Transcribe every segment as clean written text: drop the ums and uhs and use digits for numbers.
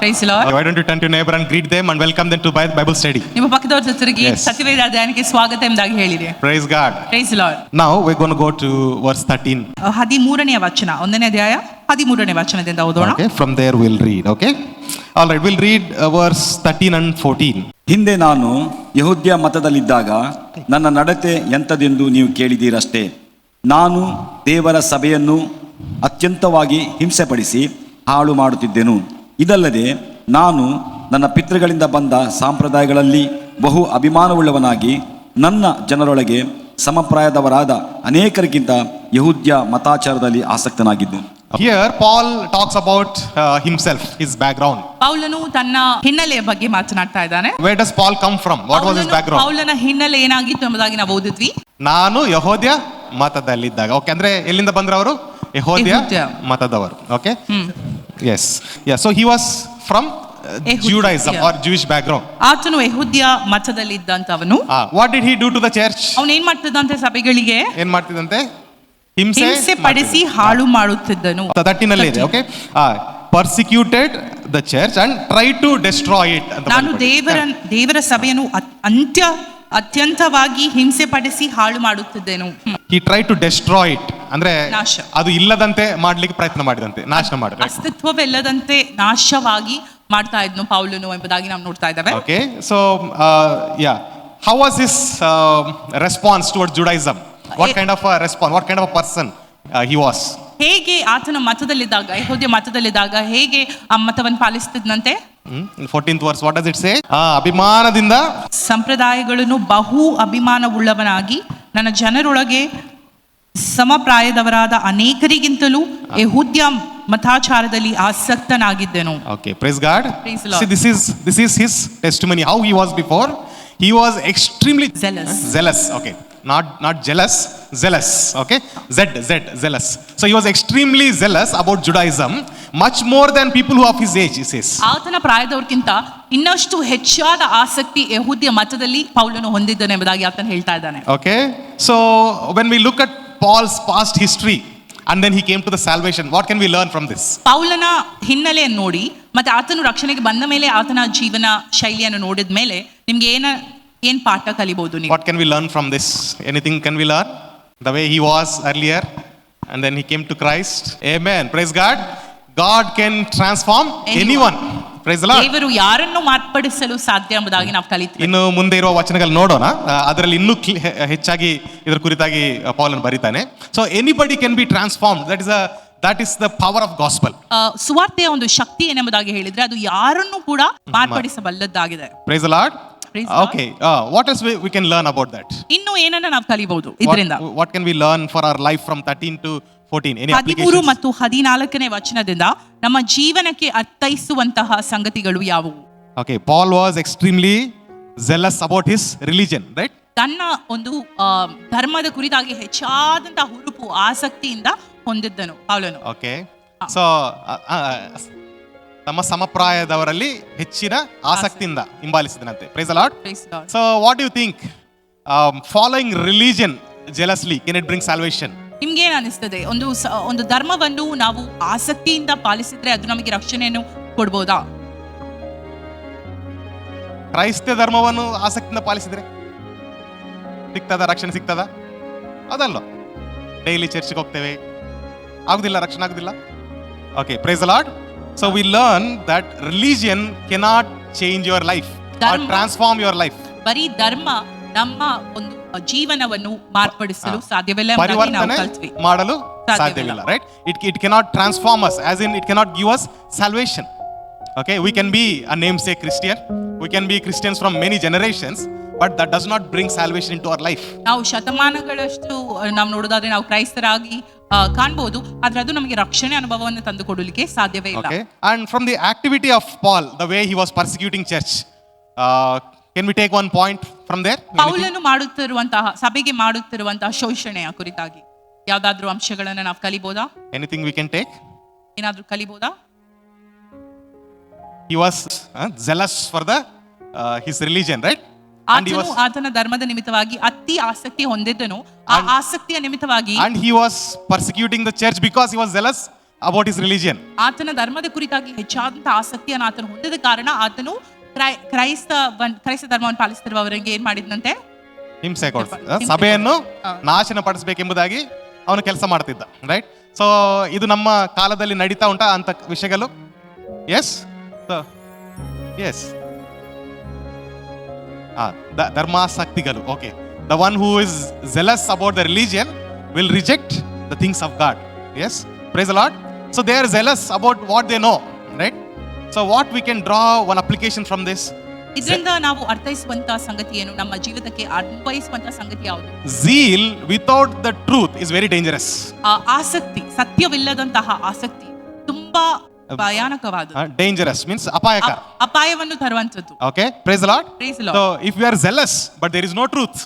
Praise the Lord. Why don't you turn to your neighbor and greet them and welcome them to Bible study? ನಿಮ್ಮ ಪಕ್ಕದವರ ಜೊತೆ ತಿರುಗಿ Yes. ಸತ್ಯವೇದ ಧ್ಯಾನಕ್ಕೆ ಸ್ವಾಗತ ಎಂಬುದಾಗಿ ಹೇಳಿರಿ. Praise God. Praise the Lord. Now we're going to go to verse 13. 13ನೇ ವಚನ, 1ನೇ ಅಧ್ಯಾಯ 13ನೇ ವಚನದಿಂದ ಓದೋಣ. Okay, from there we'll read. Okay, all right, we'll read verse 13 and 14. ಹಿಂದೆ ನಾನು ಯೆಹೂದ್ಯ ಮತದಲ್ಲಿದ್ದಾಗ ನನ್ನ ನಡತೆ ಎಂಥದೆಂದು ನೀವು ಕೇಳಿದ್ದೀರಷ್ಟೇ. ನಾನು ದೇವರ ಸಭೆಯನ್ನು ಅತ್ಯಂತವಾಗಿ ಹಿಂಸೆಪಡಿಸಿ ಹಾಳು ಮಾಡುತ್ತಿದ್ದೆನು. ಇದಲ್ಲದೆ ನಾನು ನನ್ನ ಪಿತೃಗಳಿಂದ ಬಂದ ಸಂಪ್ರದಾಯಗಳಲ್ಲಿ ಬಹು ಅಭಿಮಾನವುಳ್ಳವನಾಗಿ ನನ್ನ ಜನರೊಳಗೆ ಸಮಪ್ರಾಯದವರಾದ ಅನೇಕರಿಗಿಂತ ಯೆಹೂದ್ಯ ಮತಾಚಾರದಲ್ಲಿ ಆಸಕ್ತನಾಗಿದ್ದು. Here Paul talks about himself, his background. ಪೌಲನು ತನ್ನ ಹಿನ್ನೆಲೆಯ ಬಗ್ಗೆ ಮಾತನಾಡ್ತಾ ಇದ್ದಾನೆ. Where does Paul come from? What was his background? ಪೌಲನ ಹಿನ್ನೆಲೆ ಏನಾಗಿತ್ತು ಎಂಬುದಾಗಿ ನಾವು ಓದಿದ್ವಿ. ನಾನು ಯೆಹೂದ್ಯ ಮತದಲ್ಲಿದ್ದಾಗ. ಓಕೆ, ಅಂದ್ರೆ ಎಲ್ಲಿಂದ ಬಂದ್ರವರು? ಯೆಹೂದ್ಯ ಮತದವರು. Okay, yes, yeah, so he was from Judaism or Jewish background. ಆತನು ಯೆಹೂದ್ಯ ಮತದಲ್ಲಿದ್ದಂತವನು. What did he do to the church? ಅವನು ಏನ್ ಮಾಡ್ತಿದ್ದಂತೆ? ಸಭೆಗಳಿಗೆ ಏನ್ ಮಾಡ್ತಿದ್ದಂತೆ? ಹಿಂಸೆ ಪಡಿಸಿ ಹಾಳು ಮಾಡುತ್ತಿದ್ದನು. 13 ನಲ್ಲಿ ಇದೆ. Okay, persecuted the church and tried to destroy it. ನಾನು ದೇವರ ಸಭೆಯನ್ನು ಅತ್ಯಂತವಾಗಿ ಹಿಂಸೆ ಪಡಿಸಿ ಹಾಳು ಮಾಡುತ್ತಿದ್ದೆನು. He tried to destroy it, ಅಂದ್ರೆ ನಾಶ. ಅದು ಇಲ್ಲದಂತೆ ಮಾಡ್ಲಿಕ್ಕೆ ಪ್ರಯತ್ನ ಮಾಡಿದಂತೆ, ನಾಶ ಮಾಡಿದ್ರೆ, ಅಸ್ತಿತ್ವವಿಲ್ಲದಂತೆ ನಾಶವಾಗಿ ಮಾಡ್ತಾ ಇದ್ನು ಪೌಲನು ಎಂಬುದಾಗಿ ನಾವು ನೋಡ್ತಾ ಇದ್ದೇವೆ. Okay, so how was his response towards Judaism? What kind of a response, what kind of a person he was? ಹೇಗೆ ಆತನ ಮತದಲ್ಲಿದ್ದಾಗ, ಯೆಹೂದ್ಯ ಮತದಲ್ಲಿದ್ದಾಗ ಹೇಗೆ ಆ ಮತವನ್ನು ಪಾಲಿಸುತ್ತಿದ್ದಂತೆ? 14th verse, what does it say? ಅಭಿಮಾನದಿಂದ ಸಂಪ್ರದಾಯಗಳನ್ನು ಬಹು ಅಭಿಮಾನವುಳ್ಳವನಾಗಿ ನನ್ನ ಜನರೊಳಗೆ ಸಮಪ್ರಾಯದವರಾದ ಅನೇಕರಿಗಿಂತಲೂ ಯೆಹೂದ್ಯ ಮತಾಚಾರದಲ್ಲಿ ಆಸಕ್ತನಾಗಿದ್ದೆನು. Okay, praise God. Praise the Lord. See, this is his testimony, how he was before. He was extremely zealous. Okay, not jealous, zealous. Okay, zealous. So he was extremely zealous about Judaism, much more than people who of his age, he says. ಆತನ ಪ್ರಾಯದವರಿಗಿಂತ ಇನ್ನಷ್ಟು ಹೆಚ್ಚಾದ ಆಸಕ್ತಿ ಯೆಹೂದ್ಯ ಮತದಲ್ಲಿ ಪೌಲನು ಹೊಂದಿದ್ದನು ಎಂಬುದಾಗಿ ಆತನು ಹೇಳ್ತಾ ಇದ್ದಾನೆ. Okay, so when we look at Paul's past history and then he came to the salvation, what can we learn from this? ಪೌಲನ ಹಿನ್ನೆಲೆಯನ್ನು ನೋಡಿ ಮತ್ತೆ ಆತನು ರಕ್ಷಣೆಗೆ ಬಂದ ಮೇಲೆ ಆತನ ಜೀವನ ಶೈಲಿಯನ್ನು ನೋಡಿದ ಮೇಲೆ ನಿಮ್ಗೆ ಏನ್ ಪಾಠ ಕಲಿಬಹುದು ನೀವು? What can we learn from this? Anything can we learn? The way he was earlier and then he came to Christ. Amen, praise God. God can transform anyone. Praise the Lord. ದೇವರು ಯಾರನ್ನು ಮಾರ್ಪಡಿಸಲು ಸಾಧ್ಯ ಎಂಬುದಾಗಿ ನಾವು ಕಲಿತೀವಿ. ಇನ್ನು ಮುಂದೆ ಇರುವ ವಚನಗಳು ನೋಡೋಣ, ಅದರಲ್ಲಿ ಇನ್ನೂ ಹೆಚ್ಚಾಗಿ ಇದರ ಕುರಿತಾಗಿ ಪೌಲನು ಬರೀತಾನೆ. So anybody can be transformed. that is the power of gospel. ಸುವಾರ್ತೆಯ ಒಂದು ಶಕ್ತಿ ಏನೆಂಬುದಾಗಿ ಹೇಳಿದ್ರೆ ಅದು ಯಾರನ್ನು ಕೂಡ ಮಾರ್ಪಡಿಸಬಲ್ಲದ್ದಾಗಿದೆ. Praise the Lord. Okay, what else we can learn about that? ಇನ್ನು ಏನನ್ನ ನಾವು ಕಲಿಬಹುದು ಇದರಿಂದ? What can we learn for our life from 13 to 14? Any 13 applications? ಮತ್ತು 14ನೇ ವಚನದಿಂದ ನಮ್ಮ ಜೀವನಕ್ಕೆ ಅರ್ಥೈಸುವಂತಹ ಸಂಗತಿಗಳು ಯಾವುವು? Okay, Paul was extremely zealous about his religion, right? ತನ್ನ ಒಂದು ಧರ್ಮದ ಕುರಿತಾಗಿ ಹೆಚ್ಚಾದಂತಹ ಹುರುಪು ಆಸಕ್ತಿಯಿಂದ ಹೊಂದಿದ್ದನು ಪೌಲನು. Okay, so ತಮ್ಮ ಸಮಪ್ರಾಯದವರಲ್ಲಿ ಹೆಚ್ಚಿನ ಆಸಕ್ತಿಯಿಂದ ಹಿಂಬಾಲಿಸಿದನಂತೆ. Praise the Lord. So what do you think? Following religion jealously, can it bring salvation? ನಿಮ್ಗೆ ಏನು ಅನಿಸ್ತದೆ? ಒಂದು ಧರ್ಮವನ್ನು ನಾವು ಆಸಕ್ತಿಯಿಂದ ಪಾಲಿಸಿದ್ರೆ ಅದು ನಮಗೆ ರಕ್ಷಣೆಯನ್ನು ಕೊಡ್ಬೋದಾ? ಕ್ರೈಸ್ತ ಧರ್ಮವನ್ನು ಆಸಕ್ತಿಯಿಂದ ಪಾಲಿಸಿದ್ರೆ ಸಿಗ್ತದ ರಕ್ಷಣೆ? ಸಿಗ್ತದ? ಅದಲ್ಲ. ಡೈಲಿ ಚರ್ಚ್ಗೆ ಹೋಗ್ತೇವೆ, ಆಗುದಿಲ್ಲ, ರಕ್ಷಣೆ ಆಗುದಿಲ್ಲ. Okay, praise the Lord. So we learn that religion cannot change your life or transform your life. ಬರೀ ಧರ್ಮ ನಮ್ಮ ಒಂದು ಜೀವನವನ್ನು ಮಾರ್ಪಡಿಸಲು ಸಾಧ್ಯವಿಲ್ಲ ಎಂಬುದಾಗಿ ನಾವು ಕಲಿತ್ವಿ. ಮಾಡಲು ಸಾಧ್ಯವಿಲ್ಲ, right? It cannot transform us, as in it cannot give us salvation. Okay, we can be a namesake Christian, we can be Christians from many generations, but that does not bring salvation into our life. ನಾವು ಶತಮಾನಗಳಷ್ಟು ನಾವು ನೋಡೋದಾದ್ರೆ ನಾವು ಕ್ರೈಸ್ತರಾಗಿ ಕಾಣಬಹುದು, ಆದ್ರೆ ಅದು ನಮಗೆ ರಕ್ಷಣೆ ಅನುಭವವನ್ನು ತಂದುಕೊಡಲಿಕ್ಕೆ ಸಾಧ್ಯವೇ ಇಲ್ಲ. Okay, and from the activity of Paul, the way he was persecuting church, can we take one point from there? ಪೌಲನು ಮಾಡುತ್ತಿರುವಂತಹ ಸಭೆಗೆ ಮಾಡುತ್ತಿರುವಂತಹ ಶೋಷಣೆಯ ಕುರಿತಾಗಿ ಯಾವ್ದಾದ್ರು ಅಂಶಗಳನ್ನ ನಾವು ಕಲಿಬಹುದಾ? Anything we can take? ಏನಾದ್ರೂ ಕಲಿಬಹುದಾ? He was zealous for his religion, right? ಆತನ ಧರ್ಮದ ನಿಮಿತ್ತವಾಗಿ ಅತಿ ಆಸಕ್ತಿ ಹೊಂದಿದ್ದನು. ಆ ಆಸಕ್ತಿಯ ನಿಮಿತ್ತವಾಗಿ and he was persecuting the church because he was zealous about his religion. ಆತನ ಧರ್ಮದ ಕುರಿತಾಗಿ ಹೆಚ್ಚಾದಂತ ಆಸಕ್ತಿಯನ್ನು ಆತನು ಹೊಂದಿದ ಕಾರಣ ಆತನು ಕ್ರೈಸ್ತ ಧರ್ಮವನ್ನು ಪಾಲಿಸುತ್ತಿರುವವರಿಗೆ ಏನ್ ಮಾಡಿದ್ನಂತೆ? ಹಿಂಸೆ ಸಭೆಯನ್ನು ನಾಶನ ಪಡಿಸಬೇಕೆಂಬುದಾಗಿ ಅವನು ಕೆಲಸ ಮಾಡ್ತಿದ್ದ. ರೈಟ್. ಸೊ ಇದು ನಮ್ಮ ಕಾಲದಲ್ಲಿ ನಡೀತಾ ಉಂಟಾ ಅಂತ ವಿಷಯಗಳು? ಎಸ್ ಎಸ್ ಧರ್ಮಾಸಕ್ತಿಗಳು. Okay. The one who is zealous about the religion will reject the things of God. Yes, praise the Lord. So they are zealous about what they know, right? So what we can draw one application from this? ಇದರಿಂದ ನಾವು ಅರ್ಥೈಸುವಂತ ಸಂಗತಿ ಏನು? ನಮ್ಮ ಜೀವಿತಕ್ಕೆ ಅನ್ವಯಿಸುವಂತ ಸಂಗತಿ ಯಾವುದು? Zeal without the truth is very dangerous. ಆಸಕ್ತಿ, ಸತ್ಯವಿಲ್ಲದಂತಹ ಆಸಕ್ತಿ ತುಂಬಾ ಭಯಾನಕವಾದ. Dangerous means ಅಪಾಯಕರ, ಅಪಾಯವನ್ನು ತರುವಂತದ್ದು. Okay, praise the Lord. Praise the Lord. So if we are zealous but there is no truth,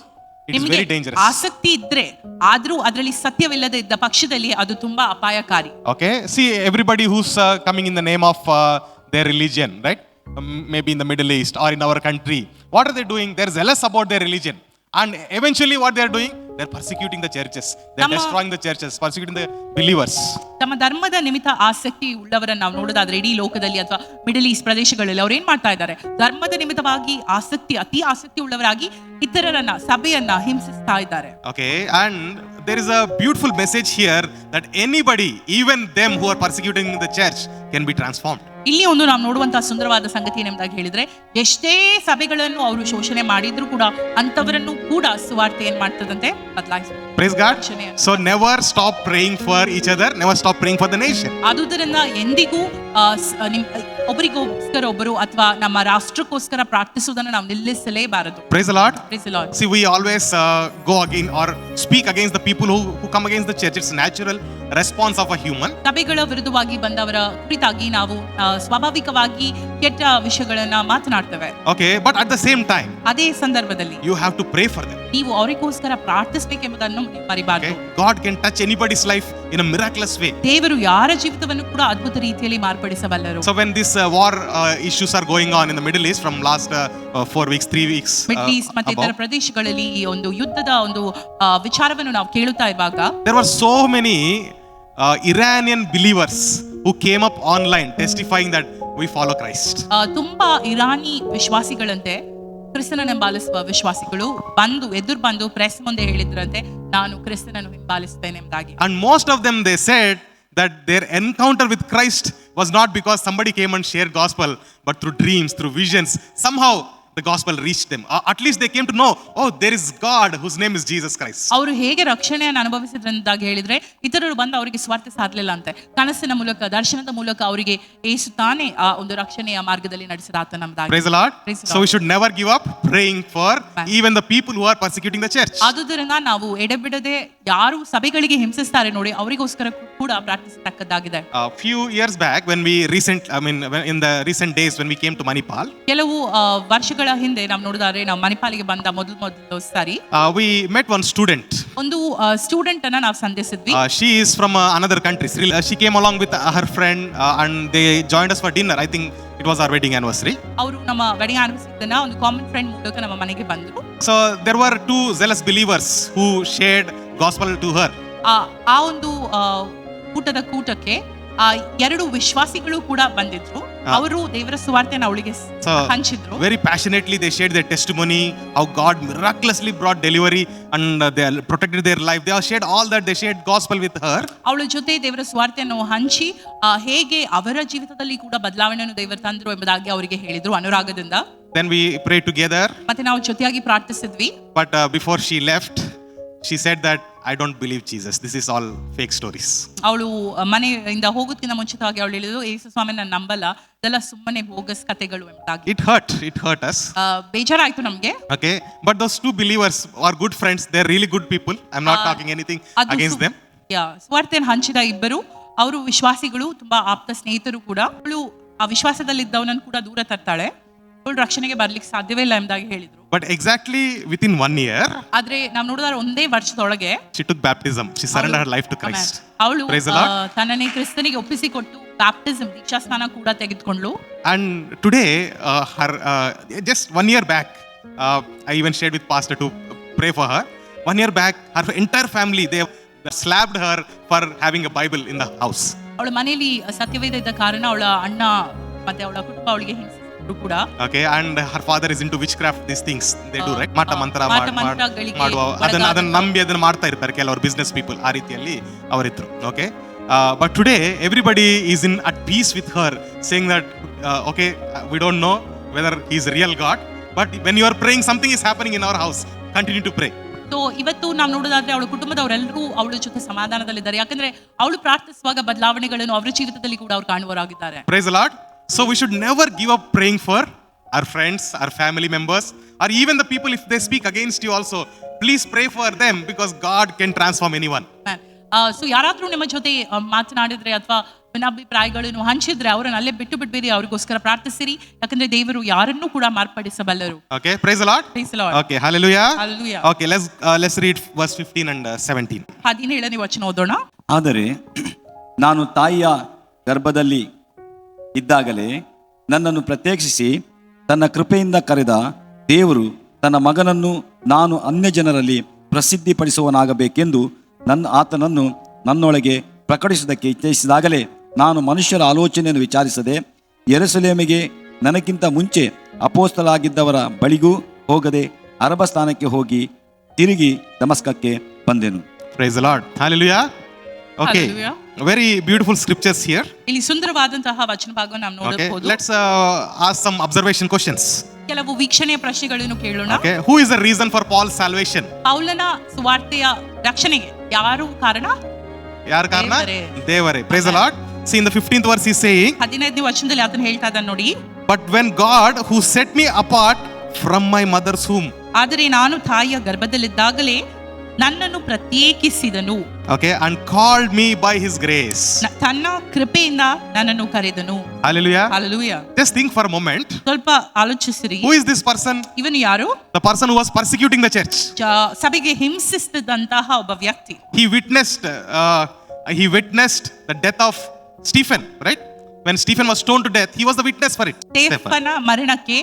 it is very dangerous. ಆಸಕ್ತಿ ಇದ್ರೆ ಆದ್ರೂ ಅದರಲ್ಲಿ ಸತ್ಯವಿಲ್ಲದೆ ಇದ್ದ ಪಕ್ಷದಲ್ಲಿ ಅದು ತುಂಬಾ ಅಪಾಯಕಾರಿ. Okay, see everybody who's coming in the name of their religion, right? Maybe in the Middle East or in our country, what are they doing? They're zealous about their religion, and eventually what they're doing, they're persecuting the churches, they're destroying the churches, persecuting the believers. ತಮ್ಮ ಧರ್ಮದ ನಿಮಿತ್ತ ಆಸಕ್ತಿ ಉಳ್ಳವರನ್ನು ನಾವು ನೋಡೋದಾದ್ರೆ ಇಡೀ ಲೋಕದಲ್ಲಿ ಅಥವಾ middle East ಪ್ರದೇಶಗಳಲ್ಲಿ ಅವ್ರು ಏನ್ ಮಾಡ್ತಾ ಇದ್ದಾರೆ? ಧರ್ಮದ ನಿಮಿತ್ತವಾಗಿ ಅತಿ ಆಸಕ್ತಿ ಉಳ್ಳವರಾಗಿ ಇತರರನ್ನ, ಸಭೆಯನ್ನ ಹಿಂಸಿಸ್ತಾ ಇದ್ದಾರೆ. Okay, and there is a beautiful message here that anybody, even them who are persecuting the church, can be transformed. ಇಲ್ಲಿ ಒಂದು ನಾವು ನೋಡುವಂತಹ ಸುಂದರವಾದ ಸಂಗತಿ ಏನಂದಾಗ ಹೇಳಿದ್ರೆ, ಎಷ್ಟೇ ಸಭೆಗಳನ್ನು ಅವರು ಶೋಷಣೆ ಮಾಡಿದ್ರು ಕೂಡ ಅಂತವರನ್ನು ಕೂಡ ಸುವಾರ್ತೆ ಏನ್ ಮಾಡ್ತದಂತೆ ಬದಲಾಯಿಸುತ್ತೆ. Praise God. So never stop praying for each other, never stop praying for the nation. ಆದುದರಿಂದ ಎಂದಿಗೂ ಒಬ್ಬರಿಗೋಸ್ಕರ ಒಬ್ಬರು ಅಥವಾ ನಮ್ಮ ರಾಷ್ಟ್ರಕ್ಕೋಸ್ಕರ ಪ್ರಾರ್ಥಿಸುವುದನ್ನು ನಾವು ನಿಲ್ಲಿಸಲೇಬಾರದು. Praise the Lord. Praise the Lord. See, we always go against or speak against the people who come against the church. It's a natural response of a human. ಸಭೆಗಳ ವಿರುದ್ಧವಾಗಿ ಬಂದವರ ಕುರಿತಾಗಿ ನಾವು ಸ್ವಾಭಾವಿಕವಾಗಿ ಕೆಟ್ಟ ವಿಷಯಗಳನ್ನ ಮಾತನಾಡ್ತೇವೆ. Okay, but at the same time, ಅದೇ ಸಂದರ್ಭದಲ್ಲಿ you have to pray for them. ನೀವು ಅವರಿಗೋಸ್ಕರ ಪ್ರಾರ್ಥಿಸಬೇಕೆಂಬುದನ್ನು ಮರಿಬಾರದು. Okay? God can touch anybody's life in a miraculous way. ದೇವರು ಯಾರ ಜೀವಿತವನ್ನು ಕೂಡ ಅದ್ಭುತ ರೀತಿಯಲ್ಲಿ ಮಾರ್ಪಡಿಸಬಲ್ಲರು. So when this war issues are going on in the Middle East from last 4 weeks, 3 weeks, middle East ಮತ್ತೆ ಇತರ ಪ್ರದೇಶಗಳಲ್ಲಿ ಈ ಒಂದು ಯುದ್ಧದ ಒಂದು ವಿಚಾರವನ್ನು ನಾವು ಕೇಳುತ್ತಾ ಇರುವಾಗ there were so many Iranian believers who came up online testifying that we follow Christ. ತುಂಬಾ ಇರಾನಿ ವಿಶ್ವಾಸಿಗಳಂತೆ, ಕ್ರಿಸ್ತನನ್ನು ಹಿಂಬಾಲಿಸುವ ವಿಶ್ವಾಸಿಗಳು ಎದುರು ಬಂದು ಪ್ರೆಸ್ ಮುಂದೆ ಹೇಳಿದ್ರಂತೆ, ನಾನು ಕ್ರಿಸ್ತನನ್ನು ಹಿಂಬಾಲಿಸುತ್ತೇನೆ ಎಂಬುದಾಗಿ. And most of them, they said that their encounter with Christ was not because somebody came and shared gospel, but through dreams, through visions. Somehow the gospel reached them. At least they came to know, oh, there is God whose name is Jesus Christ. ಅವರು ಹೇಗೆ ರಕ್ಷಣೆಯನ್ನು ಅನುಭವಿಸಿದ್ರಂತಾಗಿ ಹೇಳಿದ್ರೆ, ಇತರರು ಬಂದು ಅವರಿಗೆ ಸ್ವಾರ್ಥ ಸಾಧಲಿಲ್ಲ ಅಂತೆ. ಕನಸಿನ ಮೂಲಕ, ದರ್ಶನದ ಮೂಲಕ ಅವರಿಗೆ ಯೇಸು ತಾನೇ ಆ ಒಂದು ರಕ್ಷಣೆಯ ಮಾರ್ಗದಲ್ಲಿ ನಡೆಸಿದ ಆತನ ಎಂಬುದಾಗಿ. Praise the Lord. So we should never give up praying for even the people who are persecuting the church. ಆದುದರಿಂದ ನಾವು ಎಡೆಬಿಡದೆ ಯಾರು ಸಭೆಗಳಿಗೆ ಹಿಂಸಿಸ್ತಾರೆ ನೋಡಿ ಅವರಿಗೋಸ್ಕರ ಕೂಡ ಪ್ರಾರ್ಥಿಸತಕ್ಕದ್ದಾಗಿದೆ. Few years back when in the recent days when we came to Manipal, ಕೆಲವು ವರ್ಷಗಳ ಹಿಂದೆ ನಾವು ನೋಡಿದ್ರೆ ನಾವು ಮಣಿಪಾಲಿಗೆ ಬಂದ ಮೊದಲು ಸಾರಿ we met one student. ಒಂದು ಸ್ಟೂಡೆಂಟ್ ಅನ್ನ ನಾವು ಸಂಧಿಸಿದ್ವಿ. She is from another country. She came along with her friend and they joined us for dinner. I think it was our wedding anniversary. ಅವರು ನಮ್ಮ ವೆಡ್ಡಿಂಗ್ ಆನಿವರ್ಸರಿನ ಒಂದು ಕಾಮನ್ ಫ್ರೆಂಡ್ ಮೂಲಕ ನಮ್ಮ ಮನೆಗೆ ಬಂದರು. So there were 2 zealous believers who shared gospel to her. ಆ ಒಂದು ಕೂಟಕ್ಕೆ ಎರಡು ವಿಶ್ವಾಸಿಗಳು ಕೂಡ ಬಂದಿದ್ರು. ಅವರು ದೇವರ ಸುವಾರ್ತೆಯನ್ನು ಅವಳಿಗೆ ಹಂಚಿದ್ರು. Very passionately they shared their testimony, how God miraculously brought delivery and they protected their life. They all shared all that. They shared gospel with her. ಅವಳ ಜೊತೆ ದೇವರ ಸುವಾರ್ತೆಯನ್ನು ಹಂಚಿ ಹೇಗೆ ಅವರ ಜೀವಿತದಲ್ಲಿ ಕೂಡ ಬದಲಾವಣೆಯನ್ನು ದೇವರು ತಂದ್ರು ಎಂಬುದಾಗಿ ಅವರಿಗೆ ಹೇಳಿದ್ರು ಅನುರಾಗದಿಂದ. Then we prayed together. ಮತ್ತೆ ನಾವು ಜೊತೆಯಾಗಿ ಪ್ರಾರ್ಥಿಸಿದ್ವಿ. But before she left, she said that I don't believe Jesus. This is all fake stories. ಅವಳು ಮನೆಯಿಂದ ಹೋಗೋದಕ್ಕಿಂತ ಮುಂಚಿತವಾಗಿ ಅವಳು ಹೇಳಿದ್ರು, ಯೇಸು ಸ್ವಾಮಿ ನಾನು ನಂಬಲ್ಲ, ಇದೆಲ್ಲ ಸುಮ್ಮನೆ ಬೋಗಸ್ ಕಥೆಗಳು ಎಂಬುದಾಗಿ. It hurt us. ಬೇಜಾರಾಯ್ತು ನಮಗೆ. Okay, but those 2 believers are good friends. They're really good people. I'm not talking anything against them. ಸ್ವಾರ್ಥೆಯನ್ನು ಹಂಚಿದ ಇಬ್ಬರು ಅವರು ವಿಶ್ವಾಸಿಗಳು, ತುಂಬಾ ಆಪ್ತ ಸ್ನೇಹಿತರು ಕೂಡ. ಅವಳು ಆ ವಿಶ್ವಾಸದಲ್ಲಿದ್ದವನನ್ನು ಕೂಡ ದೂರ ತರ್ತಾಳೆ. ಅವಳು ರಕ್ಷಣೆಗೆ ಬರ್ಲಿಕ್ಕೆ ಸಾಧ್ಯವೇ ಇಲ್ಲ ಎಂಬುದಾಗಿ ಹೇಳಿದ್ರು. But exactly within 1 year, ಆದ್ರೆ ನಾವು ನೋಡಿದ್ರೆ ಒಂದೇ ವರ್ಷದೊಳಗೆ she took baptism. She surrendered her life to Christ. ಅವಳು Praise the Lord. ತನ್ನನ್ನೇ ಕ್ರಿಸ್ತನಿಗೆ ಒಪ್ಪಿಸಿಕೊಟ್ಟು ಬ್ಯಾಪ್ಟಿಸಮ್ ದೀಕ್ಷಾ ಸ್ನಾನ ಕೂಡ ತೆಗೆದುಕೊಂಡ್ಳು. And today her just 1 year back, I even shared with pastor to pray for her. 1 year back, her entire family, they slapped her for having a Bible in the house. ಅವಳ ಮನೆಯಲ್ಲಿ ಸತ್ಯವೇದ ಇದ್ದ ಕಾರಣ ಅವಳ ಅಣ್ಣ ಮತ್ತೆ ಅವಳ ಕುಟುಂಬ ಅವಳಿಗೆ ಹಿಂಸಿಸಿದ್ರು ಕೂಡ. Okay, and her father is into witchcraft, these things they do, right? ಮಾಟ ಮಂತ್ರ ಮಂತ್ರಗಳಿಗೆ ಮಾಡುವ ಅದನ್ನ ನಂಬಿ ಅದನ್ನ ಮಾಡ್ತಾ ಇರ್ತಾರೆ ಕೆಲವರು ಬಿಸ್ನೆಸ್ ಪೀಪಲ್, ಆ ರೀತಿಯಲ್ಲಿ ಅವರಿದ್ರು. Okay, but today everybody is in at peace with her, saying that okay we don't know whether he is real God, but when you are praying something is happening in our house, continue to pray. So ಇವತ್ತು ನಾವು ನೋಡೋದಾದ್ರೆ ಅವಳ ಕುಟುಂಬದವರೆಲ್ಲರೂ ಅವಳ ಜೊತೆ ಸಮಾಧಾನದಲ್ಲಿದ್ದಾರೆ, ಯಾಕಂದ್ರೆ ಅವಳು ಪ್ರಾರ್ಥಿಸುವಾಗ ಬದಲಾವಣೆಗಳನ್ನು ಅವರ ಜೀವಿತದಲ್ಲಿ ಕೂಡ ಅವ್ರು ಕಾಣುವರಾಗಿದ್ದಾರೆ. Praise the Lord. So we should never give up praying for our friends, our family members, or even the people if they speak against you also. Please pray for them because God can transform anyone. So ಯಾರಾದ್ರೂ ನಿಮ್ಮ ಜೊತೆ ಮಾತನಾಡಿದ್ರೆ ಅಥವಾ ಭಿನ್ನಾಭಿಪ್ರಾಯಗಳನ್ನು ಹಂಚಿದ್ರೆ ಅವರನ್ನ ಅಲ್ಲೇ ಬಿಟ್ಟು ಬಿಡ್ಬೇಡಿ, ಅವ್ರಿಗೋಸ್ಕರ ಪ್ರಾರ್ಥಿಸಿರಿ, ಯಾಕಂದ್ರೆ ದೇವರು ಯಾರನ್ನೂ ಕೂಡ ಮಾರ್ಪಡಿಸಬಲ್ಲರು. Okay, praise the Lord. Praise the Lord. Okay, hallelujah. Hallelujah. Okay, let's read verse 15 and 17. 17ನೇ ವಚನ ಓದೋಣ. ಆದರೆ ನಾನು ತಾಯಿಯ ಗರ್ಭದಲ್ಲಿ ಇದ್ದಾಗಲೇ ನನ್ನನ್ನು ಪ್ರತ್ಯೇಕಿಸಿ ತನ್ನ ಕೃಪೆಯಿಂದ ಕರೆದ ದೇವರು ತನ್ನ ಮಗನನ್ನು ನಾನು ಅನ್ಯ ಜನರಲ್ಲಿ ಪ್ರಸಿದ್ಧಿಪಡಿಸುವನಾಗಬೇಕೆಂದು ಆತನನ್ನು ನನ್ನೊಳಗೆ ಪ್ರಕಟಿಸುವುದಕ್ಕೆ ಇಚ್ಛಿಸಿದಾಗಲೇ ನಾನು ಮನುಷ್ಯರ ಆಲೋಚನೆಯನ್ನು ವಿಚಾರಿಸದೆ ಯೆರೂಸಲೇಮಿಗೆ ನನಗಿಂತ ಮುಂಚೆ ಅಪೋಸ್ತಲಾಗಿದ್ದವರ ಬಳಿಗೂ ಹೋಗದೆ ಅರಬ ಸ್ಥಾನಕ್ಕೆ ಹೋಗಿ ತಿರುಗಿ ದಮಸ್ಕಕ್ಕೆ ಬಂದೆನು. Praise the Lord. Hallelujah. Okay, Hallelujah. very beautiful scriptures here. ಇಲ್ಲಿ ಸುಂದರವಾದಂತಹ ವಚನ ಭಾಗವನ್ನು ನಾವು Okay, ನೋಡಬಹುದು. let's ask some observation questions. ಕೆಲವು ವೀಕ್ಷಣೆಯ ಪ್ರಶ್ನೆಗಳನ್ನು ಕೇಳೋಣ. Okay, who is the reason for Paul's salvation? ಪೌಲನ ಸುವಾರ್ತೆಯ ರಕ್ಷಣೆಗೆ ಯಾರು ಕಾರಣ? ಯಾರ ಕಾರಣ? ದೇವರೇ. ದೇವರೇ. Praise the Lord. See, in the 15th verse he's saying, 15ನೇ ವಚನದಲ್ಲಿ ಆತನು ಹೇಳ್ತಾ ಇದ್ದಾನೆ ನೋಡಿ, but when God who set me apart from my mother's womb. ಆದರೆ ನಾನು ತಾಯಿಯ ಗರ್ಭದಲ್ಲಿದ್ದಾಗಲೇ ನನ್ನನ್ನು ಪ್ರತ್ಯೇಕಿಸಿದನು. Okay, and called me by his grace. ತನ್ನ ಕೃಪೆಯಿಂದ ನನ್ನನ್ನು ಕರೆದನು. Hallelujah. Hallelujah. Just think for a moment. ಸ್ವಲ್ಪ ಆಲೋಚಿಸಿರಿ, Who is this person? ಇವನು ಯಾರು? The person who was persecuting the church. ಸಭೆಗೆ ಹಿಂಸಿಸಿದಂತಹ ಒಬ್ಬ ವ್ಯಕ್ತಿ. He witnessed the death of Stephen, right? When Stephen was stoned to death, he was the witness for it. ಸ್ಟೆಫನ ಮರಣಕ್ಕೆ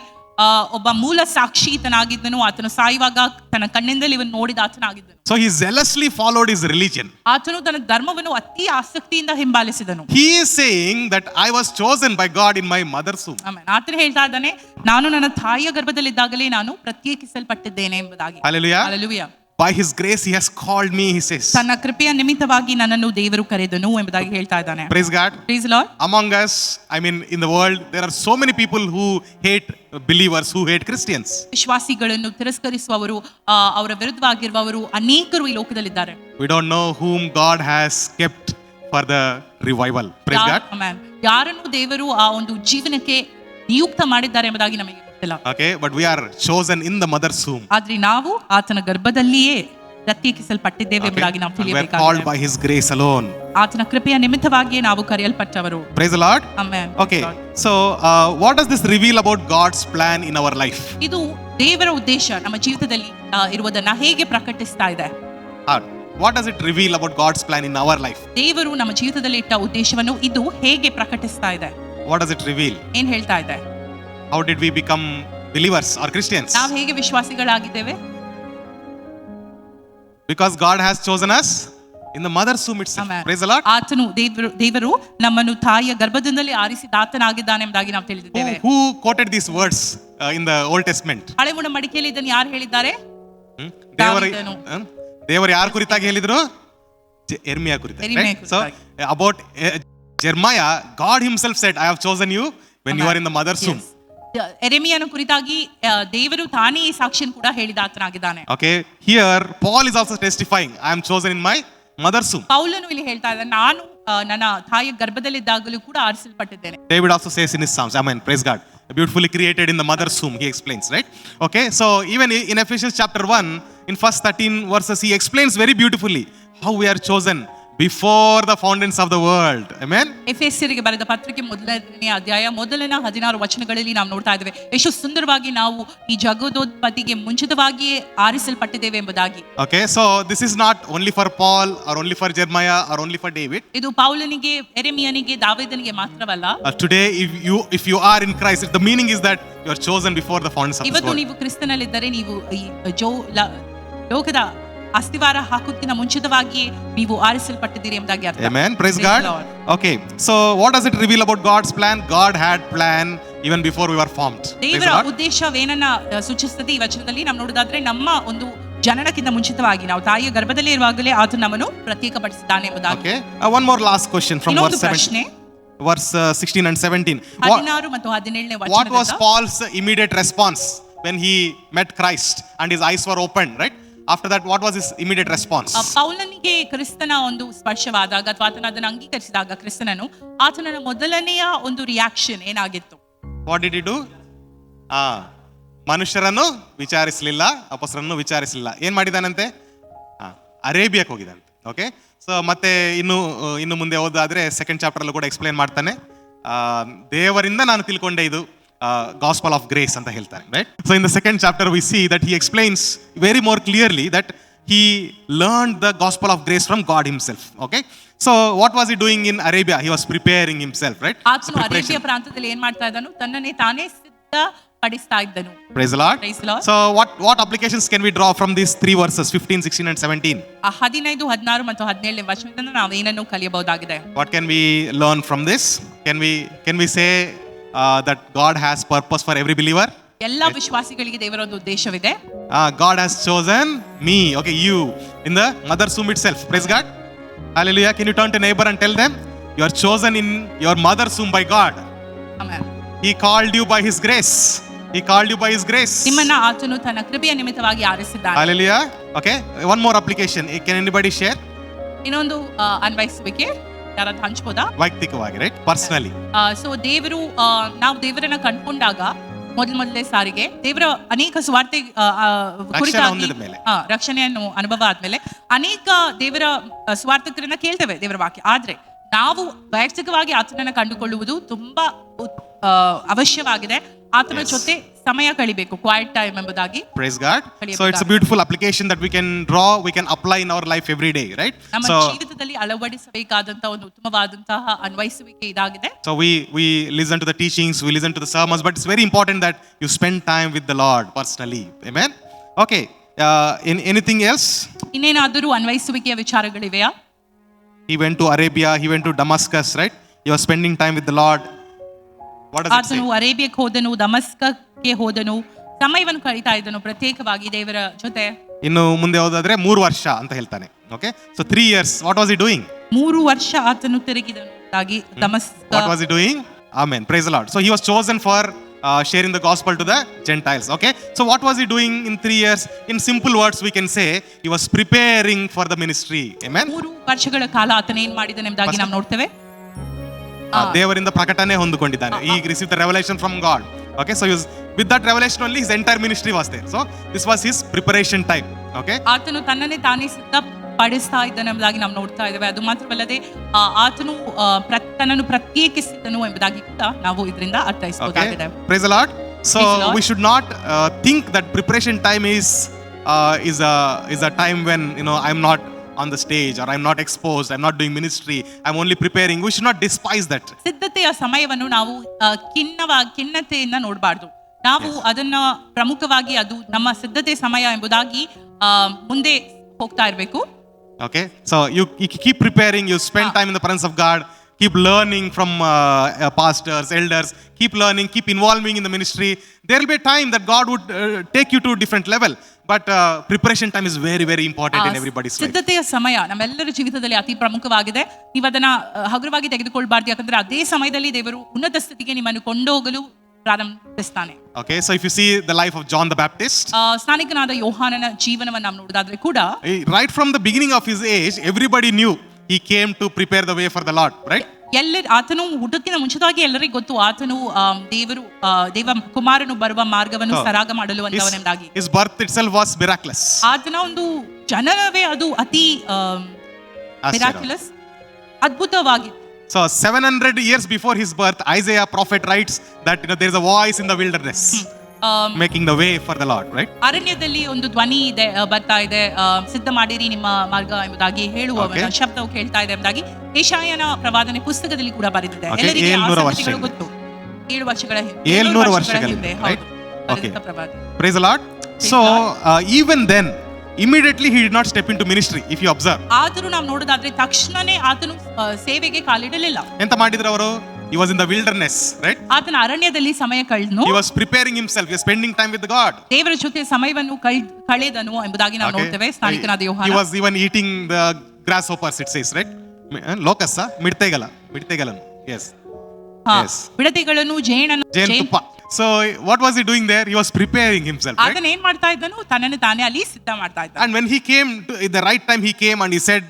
ಒಬ್ಬ ಮೂಲ ಸಾಕ್ಷಿ ಈತನಾಗಿದ್ದನು. ಆತನು ಸಾಯುವಾಗ ತನ್ನ ಕಣ್ಣಿಂದಲೇ ಇವನು ನೋಡಿದ ಆತನಾಗಿದ್ದನು. So he zealously followed his religion. ಆತನು ತನ್ನ ಧರ್ಮವನ್ನು ಅತಿ ಆಸಕ್ತಿಯಿಂದ ಹಿಂಬಾಲಿಸಿದನು. He is saying that I was chosen by God in my mother's womb. Amen. ಆತನು ಹೇಳ್ತಾ ಇದ್ದಾನೆ, ನಾನು ನನ್ನ ತಾಯಿಯ ಗರ್ಭದಲ್ಲಿದ್ದಾಗಲೇ ನಾನು ಪ್ರತ್ಯೇಕಿಸಲ್ಪಟ್ಟಿದ್ದೇನೆ ಎಂಬುದಾಗಿ. Hallelujah. Hallelujah. By his grace he has called me, he says. ತನ್ನ ಕೃಪೆಯ ನಿಮಿತ್ತವಾಗಿ ನನ್ನನ್ನು ದೇವರು ಕರೆದನು ಎಂಬುದಾಗಿ ಹೇಳ್ತಾ ಇದ್ದಾನೆ. Praise God. Praise the Lord. Among us, I mean in the world, there are so many people who hate believers, who hate Christians. ವಿಶ್ವಾಸಿಗಳನ್ನು ತಿರಸ್ಕರಿಸುವವರು, ಅವರ ವಿರುದ್ಧವಾಗಿರುವವರು ಅನೇಕರು ಈ ಲೋಕದಲ್ಲಿದ್ದಾರೆ. We don't know whom God has kept for the revival. Praise God. Amen. ಯಾರನ್ನು ದೇವರು ಆ ಒಂದು ಜೀವನಕ್ಕೆ ನಿಯುಕ್ತ ಮಾಡಿದ್ದಾರೆ ಎಂಬುದಾಗಿ ನಮಗೆ ಗೊತ್ತಿಲ್ಲ. Okay, but we are chosen in the mother's womb. ಆದ್ರೆ ನಾವು ಆತನ ಗರ್ಭದಲ್ಲಿಯೇ ಪ್ರತ್ಯೇಕಿಸಲ್ಪಟ್ಟಿದ್ದೇವೆ ಎಂಬುದಾಗಿ ನಾವು We are called ತಿಳಿಯಬೇಕಾಗಿದೆ. by his grace alone. ಆತನ ಕೃಪೆಯ ನಿಮಿತ್ತವಾಗಿಯೇ ನಾವು ಕರೆಯಲ್ಪಟ್ಟವರು. Praise the Lord. Amen. Okay, so what does this reveal about God's plan in our life? ಇದು ದೇವರ ಉದ್ದೇಶ ನಮ್ಮ ಜೀವಿತದಲ್ಲಿ ಇರುವುದನ್ನ ಹೇಗೆ ಪ್ರಕಟಿಸ್ತಾ ಇದೆ? What does it reveal about God's plan in our life? ದೇವರು ನಮ್ಮ ಜೀವಿತದಲ್ಲಿ ಇಟ್ಟ ಉದ್ದೇಶವನ್ನು ಇದು ಹೇಗೆ ಪ್ರಕಟಿಸ್ತಾ ಇದೆ? What does it reveal? ಏನ್ ಹೇಳ್ತಾ ಇದೆ? How did we become believers or Christians? ನಾವು ಹೇಗೆ ವಿಶ್ವಾಸಿಗಳಾಗಿದ್ದೇವೆ? Because God has chosen us in the mother's womb itself. Amen. Praise the Lord. ಆತನು ದೇವರು ನಮ್ಮನ್ನು ತಾಯಿಯ ಗರ್ಭದಿಂದಲೇ ಆರಿಸಿದ ಆತನಾಗಿದ್ದಾನೆ ಎಂಬುದಾಗಿ ನಾವು ತಿಳಿದಿದ್ದೇವೆ. Who quoted these words in the Old Testament? ಹಳೆ ಒಡಂಬಡಿಕೆಯಲ್ಲಿ ಇದನ್ನು ಯಾರು ಹೇಳಿದ್ದಾರೆ? ದೇವರು ದೇವರು ಯಾರ ಕುರಿತಾಗಿ ಹೇಳಿದ್ರು? ಎರ್ಮಿಯಾ ಕುರಿತಾಗಿ. ಎರ್ಮಿಯಾ Right? So ಕುರಿತಾಗಿ. about Jeremiah, God himself said, I have chosen you when you are in the mother's womb. ಎರೆಮಿಯನ ಕುರಿತಾಗಿ ದೇವರು ತಾನೇ ಈ ಸಾಕ್ಷಿಯನ್ನು ಕೂಡ ಹೇಳಿದ ಆತನಾಗಿದ್ದಾನೆ. Okay, here Paul is also testifying, I am chosen in my mother's womb. ಪೌಲನು ಇಲ್ಲಿ ಹೇಳ್ತಾ ಇದ್ದಾನೆ, ನಾನು ನನ್ನ ತಾಯಿಯ ಗರ್ಭದಲ್ಲಿದ್ದಾಗಲೂ ಕೂಡ ಆರಿಸಲ್ಪಟ್ಟಿದ್ದೇನೆ. David also says in his Psalms, amen, praise God, beautifully created in the mother's womb, he explains, right? Okay, so even in Ephesians chapter 1, in first 13 verses, he explains very beautifully how we are chosen before the foundations of the world. Amen. ಎಫೆಸರಿಗೆ ಬರೆದ ಪತ್ರಿಕೆ ಮೊದಲನೇ ಅಧ್ಯಾಯ ಮೊದಲನ 16 ವಚನಗಳಲ್ಲಿ ನಾವು ನೋಡ್ತಾ ಇದ್ದೇವೆ ಎಷ್ಟು ಸುಂದರವಾಗಿ ನಾವು ಈ ಜಗದೋತ್ಪತ್ತಿಗೆ ಮುಂಚಿತವಾಗಿಯೇ ಆರಿಸಲ್ಪಟ್ಟಿದ್ದೇವೆ ಎಂಬುದಾಗಿ. Okay, so this is not only for Paul or only for Jeremiah or only for David. ಇದು ಪೌಲನಿಗೆ, ಎರೆಮಿಯನಿಗೆ, ದಾವೀದನಿಗೆ ಮಾತ್ರವಲ್ಲ. Today if you are in Christ, the meaning is that you are chosen before the foundations of the ಇವತ್ತು world. ನೀವು ಕ್ರಿಸ್ತನಲ್ಲಿದ್ದರೆ ನೀವು ಈ ಲೋಕದ ಅಸ್ತಿವಾರ ಹಾಕುತ್ತಿನ ಮುಂಚಿತವಾಗಿಯೇ ನೀವು ಆರಿಸಲ್ಪಟ್ಟಿದ್ದೀರಿ ಎಂಬುದಾಗಿ ಅರ್ಥ. Amen. Praise Praise God. the Lord. Okay. So what does it reveal about God's plan? God had plan even before we were formed. Praise ದೇವರ the Lord. ಉದ್ದೇಶವೇನನ್ನ ಸೂಚಿಸುತ್ತದೆ ಈ ವಚನದಲ್ಲಿ ನಾವು ನೋಡೋದಾದ್ರೆ ನಮ್ಮ ಒಂದು ಜನನಕ್ಕಿಂತ ಮುಂಚಿತವಾಗಿ ನಾವು ತಾಯಿಯ ಗರ್ಭದಲ್ಲಿ ಇರುವಾಗಲೇ ಆತನು ನಮ್ಮನ್ನು ಪ್ರತ್ಯೇಕಪಡಿಸಿದ್ದಾನೆ ಎಂಬುದಾಗಿ. Okay. One more last question from ಇನ್ನೊಂದು verse ಪ್ರಶ್ನೆ 17, verse 16 and 17. 16 ಮತ್ತು 17ನೇ What was ವಚನದಿಂದ Paul's immediate response when he met Christ and his eyes were opened, right? After that, what was his immediate response? ಪೌಲನಿಗೆ ಕ್ರಿಸ್ತನ ಒಂದು ಸ್ಪರ್ಶವಾದಾಗ ಅಥವಾ ಆತನ ಅದನ್ನು ಅಂಗೀಕರಿಸಿದಾಗ ಕ್ರಿಸ್ತನನ್ನು ಆತನ ಮೊದಲನೆಯ ಒಂದು ರಿಯಾಕ್ಷನ್ ಏನಾಗಿತ್ತು? What did he do? ಮನುಷ್ಯರನ್ನು ವಿಚಾರಿಸಲಿಲ್ಲ, ಅಪೊಸ್ತಲರನ್ನು ವಿಚಾರಿಸಲಿಲ್ಲ. ಏನ್ ಮಾಡಿದಾನಂತೆ? ಅರೇಬಿಯಾಕ್ಕೆ ಹೋಗಿದಂತೆ. ಓಕೆ, ಸೊ ಮತ್ತೆ ಇನ್ನು ಮುಂದೆ ಓದಾದ್ರೆ ಸೆಕೆಂಡ್ ಚಾಪ್ಟರ್ ಅಲ್ಲೂ ಕೂಡ ಎಕ್ಸ್ಪ್ಲೈನ್ ಮಾಡ್ತಾನೆ. ದೇವರಿಂದ ನಾನು ತಿಳ್ಕೊಂಡೆ ಇದು gospel of grace ಅಂತ ಹೇಳ್ತಾನೆ, right? So in the second chapter we see that he explains very more clearly that he learned the gospel of grace from God himself. Okay, so what was he doing in Arabia? He was preparing himself, right? ಆತನು Arabia ಪ್ರಾಂತ್ಯದಲ್ಲಿ ಏನ್ ಮಾಡ್ತಾ ಇದ್ದನು? ತನ್ನನ್ನೇ ತಾನೇ ಸಿದ್ಧಪಡಿಸ್ತಾ ಇದ್ದನು. Praise the Lord. Praise the Lord. So what applications can we draw from these three verses 15, 16 and 17? 15, 16 ಮತ್ತು 17ನೇ ವಚನದಿಂದ ನಾವು ಏನನ್ನು ಕಲಿಯಬಹುದಾಗಿದೆ? What can we learn from this? Can we say that God has purpose for every believer? ಎಲ್ಲ ವಿಶ್ವಾಸಿಗಳಿಗೆ ದೇವರ ಒಂದು ಉದ್ದೇಶವಿದೆ. God has chosen me, okay, you in the mother's womb itself. Praise God. Hallelujah. Can you turn to neighbor and tell them you are chosen in your mother's womb by God? Amen. He called you by his grace. He called you by his grace. ನಿಮ್ಮನ್ನ ಆತನು ತನ್ನ ಕೃಪೆಯ ನಿಮಿತ್ತವಾಗಿ ಆರಿಸಿದ್ದಾನೆ. Hallelujah. Okay, one more application. Can anybody share? ಇನ್ನೊಂದು ಅನ್ವಯಿಸುವಿಕೆ ಯಾರಾದ್ರೂ ಹಂಚ್ಬೋದಾ? ವೈಯಕ್ತಿಕವಾಗಿ, right, personally. So ದೇವರು ನಾವು ದೇವರನ್ನ ಕಂಡುಕೊಂಡಾಗ ಮೊದಲನೇ ಸಾರಿಗೆ ದೇವರ ಅನೇಕ ಸ್ವಾರ್ಥ ಕುರಿತಾಗಿ ರಕ್ಷಣೆಯನ್ನು ಅನುಭವ ಆದ್ಮೇಲೆ ಅನೇಕ ದೇವರ ಸ್ವಾರ್ಥಕರನ್ನ ಕೇಳ್ತೇವೆ ದೇವರ ವಾಕ್ಯ. ಆದ್ರೆ ನಾವು ವೈಯಕ್ತಿಕವಾಗಿ ಆತನನ್ನ ಕಂಡುಕೊಳ್ಳುವುದು ತುಂಬಾ ಅವಶ್ಯವಾಗಿದೆ. ಆತನ ಜೊತೆ ಸಮಯ ಕಳಿಬೇಕು, ಕ್ವೈಟ್ ಟೈಮ್ ಎಂಬುದಾಗಿ. Praise God. So it's a beautiful application that we can draw, we can apply in our life every day, right? ನಮ್ಮ ಜೀವಿತದಲ್ಲಿ ಅಳವಡಿಸಬೇಕಾದಂತಹ ಒಂದು ಉತ್ತಮವಾದಂತಹ ಅನ್ವಯಿಸುವಿಕೆ ಇದಾಗಿದೆ. So we listen to the teachings, we listen to the sermons, but it's very important that you spend time with the Lord personally. Amen. Okay, in anything else? ಇನ್ನೇನಾದರೂ ಅನ್ವಯಿಸುವಿಕೆಯ ವಿಚಾರಗಳಿವೆಯಾ? He went to Arabia, he went to Damascus, right? He was spending time with the Lord. What does it say? ಆತನು ಅರೇಬಿಯಾಕ್ಕೆ ಹೋದನು, ದಮಸ್ಕಕ್ಕೆ ಹೋದನು, ಸಮಯವನ್ನು ಕಳೀತಾ ಇದ್ದನು ಪ್ರತ್ಯೇಕವಾಗಿ ದೇವರ ಜೊತೆ. ಇನ್ನು ಮುಂದೆ ಹೋದಾದ್ರೆ 3 ವರ್ಷ ಅಂತ ಹೇಳ್ತಾನೆ. Okay, so 3 years what was he doing? 3 ವರ್ಷ ಆತನು ತಿರುಗಿದನು ದಮಸ್ಕ. What was he doing? Amen. Praise the Lord. So he was chosen for sharing the gospel to the Gentiles. Okay, so what was he doing in 3 years? In simple words we can say he was preparing for the ministry. Amen. 3 ವರ್ಷಗಳ ಕಾಲ ಆತನ ಏನ್ ಮಾಡಿದನು ಎಂಬುದಾಗಿ ನಾವು ನೋಡ್ತೇವೆ. ದೇವರಿಂದ ಪ್ರಕಟಣೆ ಹೊಂದಿಕೊಂಡಿದ್ದಾನೆ. He received the revelation from God. Okay, so he was, with that revelation only his entire ministry was there. So this was his preparation time. Okay, ಆತನು ತನ್ನನ್ನೇ ತಾನೇ ಸಿದ್ಧಪಡಿಸ್ತಾ ಇದ್ದಾನೆ ಎಂಬುದಾಗಿ ನಾವು ನೋಡ್ತಾ ಇದ್ದೇವೆ. ಅದು ಮಾತ್ರವಲ್ಲದೆ ಆತನು ತನ್ನನ್ನು ಪ್ರತ್ಯೇಕಿಸಿದನು ಎಂಬುದಾಗಿ ಕೂಡ ನಾವು ಇದರಿಂದ ಅರ್ಥೈಸಬಹುದಾಗಿದೆ. Praise the Lord. So we should not think that preparation time is a time when I'm not on the stage or I'm not exposed, I'm not doing ministry, I'm only preparing. We should not despise that. ಸಿದ್ಧತೆಯ ಸಮಯವನ್ನು ನಾವು ಖಿನ್ನತೆಯಿಂದ ನೋಡಬಾರ್ದು. ನಾವು ಅದನ್ನ ಪ್ರಮುಖವಾಗಿ ಅದು ನಮ್ಮ ಸಿದ್ಧತೆ ಸಮಯ ಎಂಬುದಾಗಿ ಮುಂದೆ ಹೋಗ್ತಾ ಇರಬೇಕು. Okay, so you keep preparing, you spend time in the presence of God, keep learning from pastors, elders, keep learning, keep involving in the ministry. There will be a time that God would take you to a different level, but preparation time is very very important in everybody's life. ಸಿದ್ಧತೆಯ ಸಮಯ ನಮ್ಮೆಲ್ಲರ ಜೀವಿತದಲ್ಲಿ ಅತಿ ಪ್ರಮುಖವಾಗಿದೆ. ನೀವು ಅದನ್ನ ಹಗುರವಾಗಿ ತೆಗೆದುಕೊಳ್ಬಾರ್ದು, ಯಾಕಂದ್ರೆ ಅದೇ ಸಮಯದಲ್ಲಿ ದೇವರು ಉನ್ನತ ಸ್ಥಿತಿಗೆ ನಿಮ್ಮನ್ನು ಕೊಂಡೋಗಲು ಪ್ರಾರಂಭಿಸ್ತಾನೆ. Okay, so if you see the life of John the Baptist, ಸ್ನಾನಿಕನಾದ ಯೋಹಾನನ ಜೀವನವನ್ನು ನಾವು ನೋಡಿದಾದ್ರೆ ಕೂಡ right from the beginning of his age everybody knew he came to prepare the way for the Lord, right? ಆತನು ಹುಟ್ಟಕ್ಕಿಂತ ಮುಂಚಿತವಾಗಿ ಎಲ್ಲರಿಗೂ ಗೊತ್ತು ಆತನು ದೇವ ಕುಮಾರನು ಬರುವ ಮಾರ್ಗವನ್ನು ಸರಾಗ ಮಾಡಲು ಅಂತವನೆಂದಾಗಿ. His birth itself was miraculous. ಆತನ ಒಂದು ಜನನವೇ ಅದು ಅತಿ miraculous, ಅದ್ಭುತವಾಗಿತ್ತು. So 700 years before his birth, Isaiah prophet writes that there is a voice in the wilderness making the way for the Lord, right? ಅರಣ್ಯದಲ್ಲಿ ಒಂದು ಧ್ವನಿ ಇದೆ, ಬರ್ತಾ ಇದೆ, ಸಿದ್ಧ ಮಾಡಿರಿ ನಿಮ್ಮ ಮಾರ್ಗ ಎಂಬುದಾಗಿ ಹೇಳುವ ಶಬ್ದವು ಕೇಳ್ತಾ ಇದೆ ಎಂಬುದಾಗಿ ಯೆಶಾಯನ ಪ್ರವಾದನೆ ಪುಸ್ತಕದಲ್ಲಿ ಕೂಡ ಬರೆದಿದೆ. ಎಲ್ಲರಿಗೂ 700 ಗೊತ್ತು. 7 ವರ್ಷಗಳ ಹಿಂದೆ Praise the Lord. So even then immediately he did not step into ministry, if you observe. ಆದರೂ ನಾವು ನೋಡೋದಾದ್ರೆ ತಕ್ಷಣನೇ ಆತನು ಸೇವೆಗೆ ಕಾಲಿಡಲಿಲ್ಲ. ಎಂತ ಮಾಡಿದ್ರು ಅವರು? He was in the wilderness, right? ಆತನ ಅರಣ್ಯದಲ್ಲಿ ಸಮಯ ಕಳೆದನು. He was preparing himself, he was spending time with God. ದೇವರ ಜೊತೆ ಸಮಯವನ್ನು ಕಳೆದನು ಎಂಬುದಾಗಿ ನಾವು ನೋಡ್ತೇವೆ. ಸ್ಥಾನಿಕನಾದ ಯೋಹಾನ. He was even eating the grasshoppers, it says, right? Locust ಮಿಡ್ತೆಗಲನು. Yes. Yes. ಬಿಡದಿಗಳನ್ನು ಜೇನುತುಪ್ಪ. So what was he doing there? He was preparing himself, right? ಆತನ ಏನ್ ಮಾಡ್ತಾ ಇದ್ದನು? ತನ್ನನ್ನು ತಾನೇ ಅಲ್ಲಿ ಸಿದ್ಧ ಮಾಡ್ತಾ ಇದ್ದ. And when he came to, at the right time he came and he said,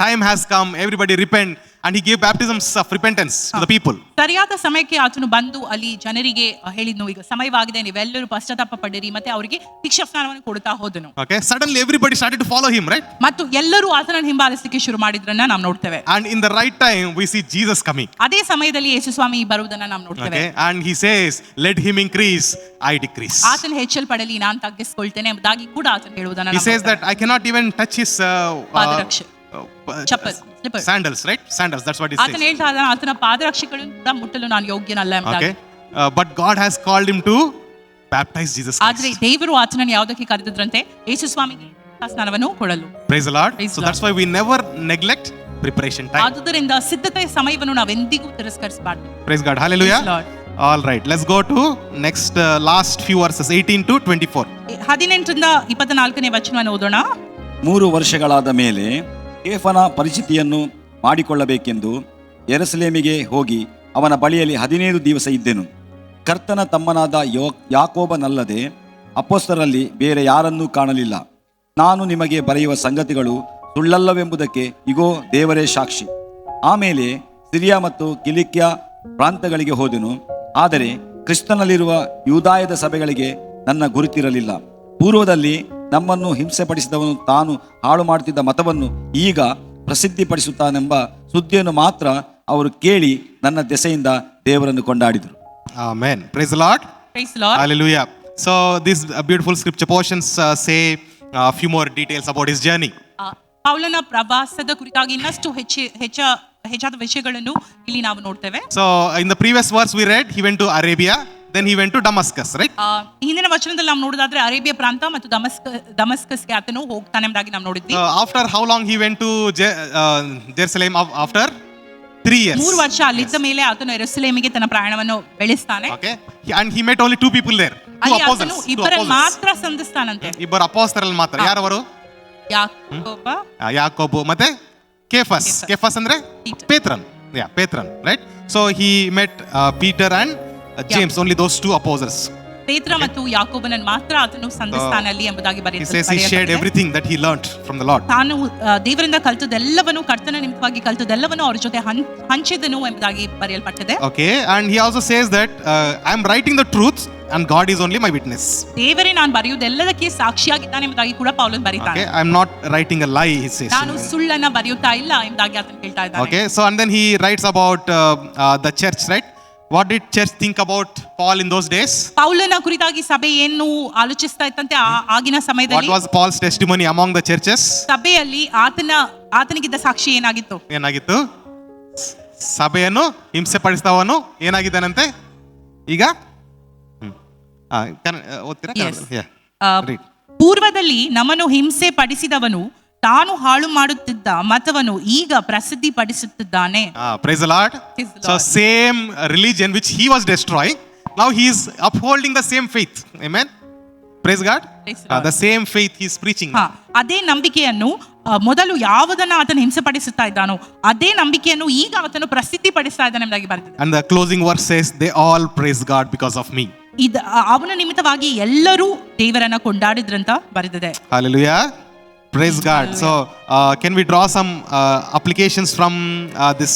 time has come, everybody repent, and he gave baptisms of repentance to the people. ಸರಿಯಾದ ಸಮಯಕ್ಕೆ ಆತನು ಬಂದು ಅಲ್ಲಿ ಜನರಿಗೆ ಹೇಳಿದ್ನು, ಈಗ ಸಮಯವಾಗಿದೆ, ನೀವೆಲ್ಲರೂ ಪಶ್ಚಾತ್ತಾಪ ಪಡಿರಿ, ಮತ್ತೆ ಅವರಿಗೆ ಶಿಕ್ಷಾ ಸ್ನಾನವನ್ನು ಕೊಡ್ತಾ ಹೋದನು. Okay, suddenly everybody started to follow him, right? ಮತ್ತು ಎಲ್ಲರೂ ಆತನನ್ನು ಹಿಂಬಾಲಿಸಲಿಕ್ಕೆ ಶುರು ಮಾಡಿದ್ರನ್ನ ನಾವು ನೋಡ್ತೇವೆ. And in the right time we see Jesus coming. ಅದೇ ಸಮಯದಲ್ಲಿ ಯೇಸು ಸ್ವಾಮಿ ಬರುವುದನ್ನ ನಾವು ನೋಡ್ತೇವೆ. Okay, and he says, let him increase, I decrease. ಆತನ ಹೆಚ್ಚಲ್ಪಡಲಿ, ನಾನು ತಗ್ಗಿಸಿಕೊಳ್ತೇನೆ ಎಂಬುದಾಗಿ ಕೂಡ ಆತನು ಹೇಳುವುದನ್ನ He says that I cannot even touch his chappal, slipper, sandals, right? Sandals, that's what he says. ಆತನು ಹೇಳ್ತಾ ಇದ್ದಾನೆ, ಆತನ ಪಾದರಕ್ಷೆಗಳನ್ನು ಕೂಡ ಮುಟ್ಟಲು ನಾನು ಯೋಗ್ಯನಲ್ಲ ಎಂಬುದಾಗಿ. Okay, but God has called him to baptize Jesus Christ. ಆದ್ರೆ ದೇವರು ಆತನನ್ನು ಯಾವುದಕ್ಕೆ ಕರೆದಿದ್ರಂತೆ? ಯೇಸು ಸ್ವಾಮಿಗೆ ಸ್ನಾನವನ್ನು ಕೊಡಲು. Praise the Lord. Praise So the that's why we never neglect preparation time. ಆದುದರಿಂದ ಸಿದ್ಧತೆಯ ಸಮಯವನ್ನು ನಾವೆಂದಿಗೂ ತಿರಸ್ಕರಿಸಬಾರದು. Praise God. Hallelujah. Praise Lord. All right, let's go to next last few verses, 18 to 24. 18ರಿಂದ 24ನೇ ವಚನವನ್ನು ಓದೋಣ. 3 ವರ್ಷಗಳಾದ ಮೇಲೆ ಕೇಫನ ಪರಿಸ್ಥಿತಿಯನ್ನು ಮಾಡಿಕೊಳ್ಳಬೇಕೆಂದು ಯೆರೂಸಲೇಮಿಗೆ ಹೋಗಿ ಅವನ ಬಳಿಯಲ್ಲಿ 15 ದಿವಸ ಇದ್ದೆನು. ಕರ್ತನ ತಮ್ಮನಾದ ಯಾಕೋಬನಲ್ಲದೆ ಅಪೊಸ್ತಲರಲ್ಲಿ ಬೇರೆ ಯಾರನ್ನೂ ಕಾಣಲಿಲ್ಲ. ನಾನು ನಿಮಗೆ ಬರೆಯುವ ಸಂಗತಿಗಳು ಸುಳ್ಳಲ್ಲವೆಂಬುದಕ್ಕೆ ಇಗೋ ದೇವರೇ ಸಾಕ್ಷಿ. ಆಮೇಲೆ ಸಿರಿಯಾ ಮತ್ತು ಕಿಲಿಕ್ಯ ಪ್ರಾಂತಗಳಿಗೆ ಹೋದೆನು. ಆದರೆ ಕ್ರಿಸ್ತನಲ್ಲಿರುವ ಯೂದಾಯದ ಸಭೆಗಳಿಗೆ ನನ್ನ ಗುರುತಿರಲಿಲ್ಲ. ಪೂರ್ವದಲ್ಲಿ ನಮ್ಮನ್ನು ಹಿಂಸೆಪಡಿಸಿದವನು ತಾನು ಹಾಳು ಮಾಡುತ್ತಿದ್ದ ಮತವನ್ನು ಈಗ ಪ್ರಸಿದ್ಧಿಪಡಿಸುತ್ತಾನೆಂಬ ಸುದ್ದಿಯನ್ನು ಮಾತ್ರ ಅವರು ಕೇಳಿ ನನ್ನ ದೆಸೆಯಿಂದ ದೇವರನ್ನು ಕೊಂಡಾಡಿದರು. Amen. Praise the Lord. Praise the Lord. Hallelujah. So these beautiful scripture portions say a few more details about his journey. ಪೌಲನ ಪ್ರವಾಸದ ಕುರಿತಾಗಿ ಇನ್ನಷ್ಟು ಹೆಚ್ಚಾದ ವಿಷಯಗಳನ್ನು ಇಲ್ಲಿ ನಾವು ನೋಡ್ತೇವೆ. So in the previous verse we read, he went to Arabia, then he went to Damascus, right? ಹಿಂದಿನ ವಚನದಲ್ಲಿ ನಾವು ನೋಡೋದಾದ್ರೆ ಅರೇಬಿಯಾ ಪ್ರಾಂತ ಮತ್ತು ದಮಸ್ಕಸ್ಗೆ ಆತನು ಹೋಗ್ತಾನೆ ಎಂಬುದಾಗಿ ನಾವು ನೋಡಿದ್ವಿ. After how long he went to Jerusalem? After 3 years. 3 ವರ್ಷ ಅಲ್ಲಿದ್ದ ಮೇಲೆ ಆತನು ಯೆರೂಸಲೇಮಿಗೆ ತನ್ನ ಪ್ರಯಾಣವನ್ನು ಬೆಳೆಸ್ತಾನೆ. Okay, and he met only 2 people there. 2 ಅಲ್ಲಿ apostles. ಆತನು ಇಬ್ಬರನ್ನು ಮಾತ್ರ ಸಂಧಿಸ್ತಾನಂತೆ. ಇಬ್ಬರು ಅಪೊಸ್ತಲರಲ್ಲಿ ಮಾತ್ರ. ಯಾರವರು? ಯಾಕೋಬ ಮತ್ತೆ ಕೇಫಸ್ ಅಂದ್ರೆ ಪೇತ್ರನ್. ಪೇತ್ರನ್, right? So he met Peter and James, only those 2 apostles. ಪೇತ್ರ ಮತ್ತು ಯಾಕೋಬನನ್ನು ಮಾತ್ರ ಆತನು ಸಂಧಿಸ್ತಾನೆ ಅಲ್ಲಿ ಎಂಬುದಾಗಿ He says he shared everything that he learned from the Lord. ತಾನು ದೇವರಿಂದ ಕಲಿತದೆಲ್ಲವನ್ನು, ಕರ್ತನ ನಿಮಿತ್ತವಾಗಿ ಕಲಿತದೆಲ್ಲವನ್ನು ಅವರ ಜೊತೆ ಹಂಚಿದನು ಎಂಬುದಾಗಿ ಬರೆಯಲ್ಪಟ್ಟಿದೆ. Okay, and he also says that I am writing the truth and God is only my witness. ದೇವರೇ ನಾನು ಬರೆಯುವುದೆಲ್ಲದಕ್ಕೆ ಸಾಕ್ಷಿಯಾಗಿದ್ದಾನೆ ಎಂಬುದಾಗಿ ಕೂಡ ಪೌಲನು ಬರೀತಾನೆ. Okay, I am not writing a lie, he says. ನಾನು ಸುಳ್ಳನ್ನ ಬರೆಯುತ್ತಾ ಇಲ್ಲ ಎಂಬುದಾಗಿ ಆತನು ಹೇಳ್ತಾ ಇದ್ದಾನೆ. Okay, so and then he writes about the church, right? What did church think about Paul in those days? ಪೌಲನ ಕುರಿತಾಗಿ ಸಭೆ ಏನು ಆಲೋಚಿಸ್ತಾ ಇತ್ತಂತೆ ಆಗಿನ ಸಮಯದಲ್ಲಿ? What was Paul's testimony among the churches? ಸಭೆಯಲ್ಲಿ ಆತನಿಗಿದ್ದ ಸಾಕ್ಷಿ ಏನಾಗಿತ್ತು? ಸಭೆಯನ್ನು ಹಿಂಸೆ ಪಡಿಸಿದವನು ಏನಾಗಿದ್ದಾನಂತೆ ಈಗ? ಪೂರ್ವದಲ್ಲಿ ನಮ್ಮನ್ನು ಹಿಂಸೆ ಪಡಿಸಿದವನು ತಾನು ಹಾಳು ಮಾಡುತ್ತಿದ್ದ ಮತವನ್ನು ಈಗ ಪ್ರಸಿದ್ಧಿ ಪಡಿಸುತ್ತಿದ್ದಾನೆ. Praise the Lord. So same religion which he was destroying, now he is upholding the same faith. Amen. Praise God. The same faith he is preaching. ಅದೇ ನಂಬಿಕೆಯನ್ನು ಮೊದಲು ಯಾವುದನ್ನ ಆತನು ಹಿಂಸೆ ಪಡಿಸುತ್ತಾ ಇದ್ದಾನೋ ಅದೇ ನಂಬಿಕೆಯನ್ನು ಈಗ ಆತನು ಪ್ರಸಿದ್ಧಿ ಪಡಿಸ್ತಾ ಇದ್ದಾನೆ ಎಂಬುದಾಗಿ ಬರೆದಿದೆ. And the closing verse says they all praise God because of me. ಅವನ ನಿಮಿತ್ತವಾಗಿ ಎಲ್ಲರೂ ದೇವರನ್ನ ಕೊಂಡಾಡಿದ್ರಂತ ಬರೆದಿದೆ. Hallelujah. Praise God. So can we draw some applications from this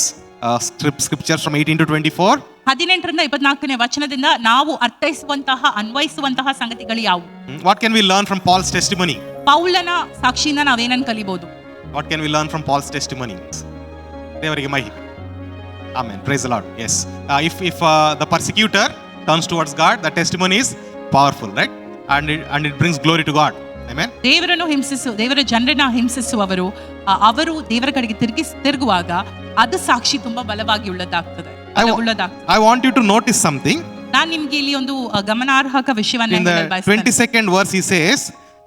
scriptures from 18 to 24? 18ರಿಂದ 24ನೇ ವಚನದಿಂದ ನಾವು ಅನ್ವಯಿಸುವಂತಹ ಸಂಗತಿಗಳು ಯಾವುವು? What can we learn from Paul's testimony? ಪೌಲನ ಸಾಕ್ಷಿಯಿಂದ ನಾವೇನನ್ನು ಕಲಿಬಹುದು? What can we learn from Paul's testimony? ದೇವರಿಗೆ ಮಹಿಮೆ. Amen. Praise the Lord. Yes. If the persecutor turns towards God, the testimony is powerful, right? And it brings glory to God. Amen. ದೇವರ ಜನರನ್ನ ಹಿಂಸಿಸುವವರು ಅವರು ದೇವರ ಕಡೆಗೆ ತಿರುಗುವಾಗ ಅದು ಸಾಕ್ಷಿ ತುಂಬಾ ಬಲವಾಗಿ ಉಳ್ಳದಾಗ್ತದೆ. I want you to notice something. ನಾನು ನಿಮಗೆ ಇಲ್ಲಿ ಒಂದು ಗಮನಾರ್ಹಕ ವಿಷಯವನ್ನು In the 22nd verse he says,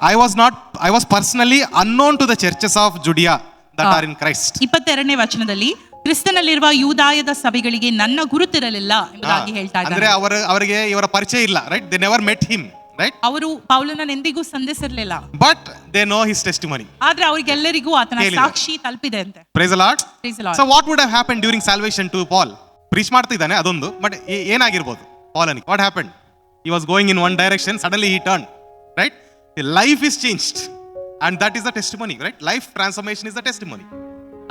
I was personally unknown to the churches of Judea that are in Christ. 22ನೇ ವಚನದಲ್ಲಿ ಕ್ರಿಸ್ತನಲ್ಲಿರುವ ಯೂದಾಯದ ಸಭೆಗಳಿಗೆ ನನ್ನ ಗುರುತಿರಲಿಲ್ಲ ಎಂಬುದಾಗಿ ಹೇಳ್ತಾ ಅಂದ್ರೆ ಇದ್ದಾರೆ. ಅವರಿಗೆ ಇವರ ಪರಿಚಯ ಇಲ್ಲ, right? They never met him, right? ಅವರು ಪೌಲನನ್ನು ಎಂದಿಗೂ ಸಂಧಿಸಿರಲಿಲ್ಲ, but they know his testimony. ಆದ್ರೆ ಅವರಿಗೆಲ್ಲರಿಗೂ ಆತನ ಸಾಕ್ಷಿ ತಲುಪಿದೆ ಅಂತೆ. Praise the Lord. Praise the Lord. So what would have happen during salvation to Paul? Preach ಮಾಡ್ತಿದ್ದಾನೆ ಅದೊಂದು, ಬಟ್ ಏನಾಗಿರ್ಬೋದು ಪಾಲನಿಗೆ? What happen? He was going in one direction, suddenly he turn, right? Life is changed and that is the testimony, right? Life transformation is the testimony.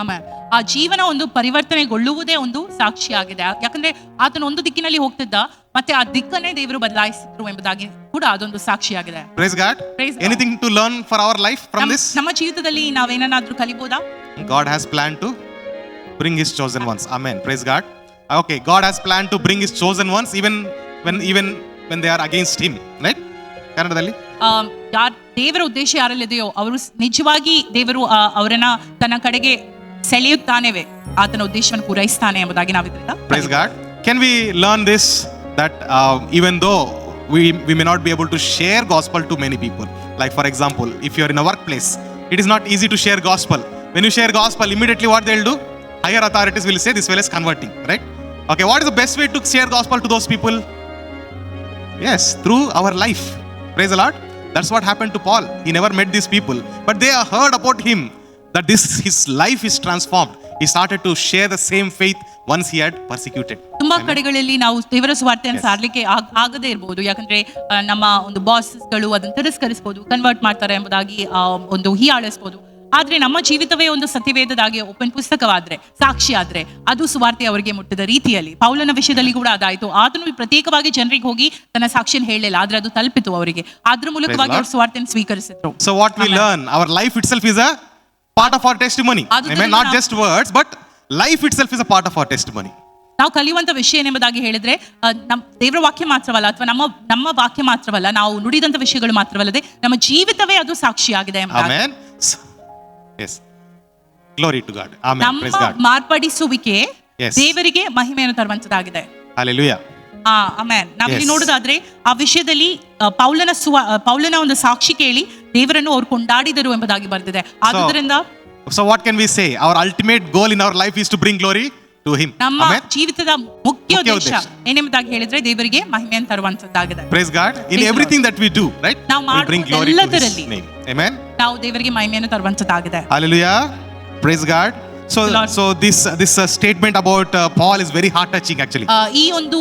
ಆಮೇಲೆ ಆ ಜೀವನ ಒಂದು ಪರಿವರ್ತನೆಗೊಳ್ಳುವುದೇ ಒಂದು ಸಾಕ್ಷಿಯಾಗಿದೆ. ಯಾಕಂದ್ರೆ ಆತನ ಒಂದು ದಿಕ್ಕಿನಲ್ಲಿ ಹೋಗ್ತಿದ್ದ, ಮತ್ತೆ ಆ ದಿಕ್ಕನ್ನೇ ದೇವರು ಬದಲಾಯಿಸಿದ್ರು ಎಂಬುದಾಗಿ ಕೂಡ ಅದೊಂದು ಸಾಕ್ಷಿಯಾಗಿದೆ. Praise God. Praise God. Anything to learn for our life from this? ನಮ್ಮ ಜೀವಿತದಲ್ಲಿ ನಾವೇನಾದ್ರೂ ಕಲಿಬಹುದಾ? God has planned to bring his chosen ones. Amen. Praise God. Okay, God has planned to bring his chosen ones even when they are against him, right? ಕನ್ನಡದಲ್ಲಿ ದೇವರ ಉದ್ದೇಶ ಯಾರಲ್ಲಿದೆಯೋ ಅವರು ನಿಜವಾಗಿ ದೇವರು ಅವರನ್ನ ತನ್ನ ಕಡೆಗೆ ಸೆಳೆಯುತ್ತಾನೆವೆ, ಆತನ ಉದ್ದೇಶವನ್ನು ಪೂರೈಸ್ತಾನೆ ಎಂಬುದಾಗಿ ನಾವು ಇದರಿಂದ. Praise God. Can we learn this, that even though we may not be able to share gospel to many people, like for example, if you are in a workplace, it is not easy to share gospel. When you share gospel, immediately what they'll do? Higher authorities will say this fellow is converting, right? Okay, what is the best way to share gospel to those people? Yes, through our life. Praise the Lord. That's what happened to Paul. He never met these people, but they heard about him, that his life is transformed. He started to share the same faith once he had persecuted. ತುಂಬಾ ಕಡೆಗಳಲ್ಲಿ ನಾವು ದೇವರ ಸುವಾರ್ತೆಯನ್ನು ಸಾರಲಿಕ್ಕೆ ಆಗದೇ ಇರಬಹುದು, ಯಾಕಂದ್ರೆ ನಮ್ಮ ಒಂದು ಬಾಸ್ಗಳು ಅದನ್ನು ತಿರಸ್ಕರಿಸಬಹುದು, ಕನ್ವರ್ಟ್ ಮಾಡ್ತಾರೆ ಎಂಬುದಾಗಿ ಒಂದು ಹೀಯಾಳಿಸಬಹುದು. ಆದ್ರೆ ನಮ್ಮ ಜೀವಿತವೇ ಒಂದು ಸತ್ಯವೇದದಾಗಿ ಓಪನ್ ಪುಸ್ತಕವಾದ್ರೆ, ಸಾಕ್ಷಿ ಆದ್ರೆ, ಅದು ಸುವಾರ್ತೆ ಅವರಿಗೆ ಮುಟ್ಟಿದ ರೀತಿಯಲ್ಲಿ ಪೌಲನ ವಿಷಯದಲ್ಲಿ ಕೂಡ ಅದಾಯ್ತು. ಆತನು ಪ್ರತ್ಯೇಕವಾಗಿ ಜನರಿಗೆ ಹೋಗಿ ತನ್ನ ಸಾಕ್ಷಿಯನ್ನು ಹೇಳಲಿಲ್ಲ, ಆದ್ರೆ ಅದು ತಲುಪಿತು ಅವರಿಗೆ. ಅದ್ರ ಮೂಲಕವಾಗಿ ಅವರು ಸುವಾರ್ತೆಯನ್ನು ಸ್ವೀಕರಿಸಿದ್ರು. So what we learn, our life itself is a part of our testimony. Amen. Not just words, but life itself is a part of our testimony. ನಾವು ಕಲಿಯುವಂತ ವಿಷಯ ಏನೆಂಬುದಾಗಿ ಹೇಳಿದ್ರೆ, ನಮ್ಮ ದೇವರ ವಾಕ್ಯ ಮಾತ್ರವಲ್ಲ, ಅಥವಾ ನಮ್ಮ ವಾಕ್ಯ ಮಾತ್ರವಲ್ಲ, ನಾವು ನುಡಿದಂತ ವಿಷಯಗಳು ಮಾತ್ರವಲ್ಲದೆ ನಮ್ಮ ಜೀವಿತವೇ ಅದು ಸಾಕ್ಷಿಯಾಗಿದೆ. Amen. Yes. Glory to God. Amen. Praise God. ನಮ್ಮ ಮಾರ್ಪಡಿಸುವಿಕೆ Yes. ದೇವರಿಗೆ ಮಹಿಮೆಯನ್ನು ತರುವಂತದ್ದಾಗಿದೆ. Hallelujah. ಆಮೆನ್. ನಾವಿಲ್ಲಿ Yes. ನೋಡೋದಾದ್ರೆ ಆ ವಿಷಯದಲ್ಲಿ ಪೌಲನ ಒಂದು ಸಾಕ್ಷಿ ಕೇಳಿ ದೇವರನ್ನು ಅವರು ಕೊಂಡಾಡಿದರು ಎಂಬುದಾಗಿ ಬರೆದಿದೆ. ಆದುದರಿಂದ So what can we say? Our ultimate goal in our life is to bring glory to him. ನಮ್ಮ Amen. ಜೀವಿತದ ಮುಖ್ಯ ಉದ್ದೇಶ ಉದ್ದೇಶ ಏನೆಂಬುದಾಗಿ ಹೇಳಿದ್ರೆ ದೇವರಿಗೆ ಮಹಿಮೆಯನ್ನು ತರುವಂತದ್ದಾಗಿದೆ. Praise God. In Praise everything that we do, right? ನಾವು We bring glory to his ಎಲ್ಲದರಲ್ಲಿ name. Amen. ನಾವು ದೇವರಿಗೆ ಮಹಿಮೆಯನ್ನು ತರುವಂತದ್ದಾಗಿದೆ. Hallelujah. Praise God. Lord. So this statement about Paul is very heart touching actually. ಈ ಒಂದು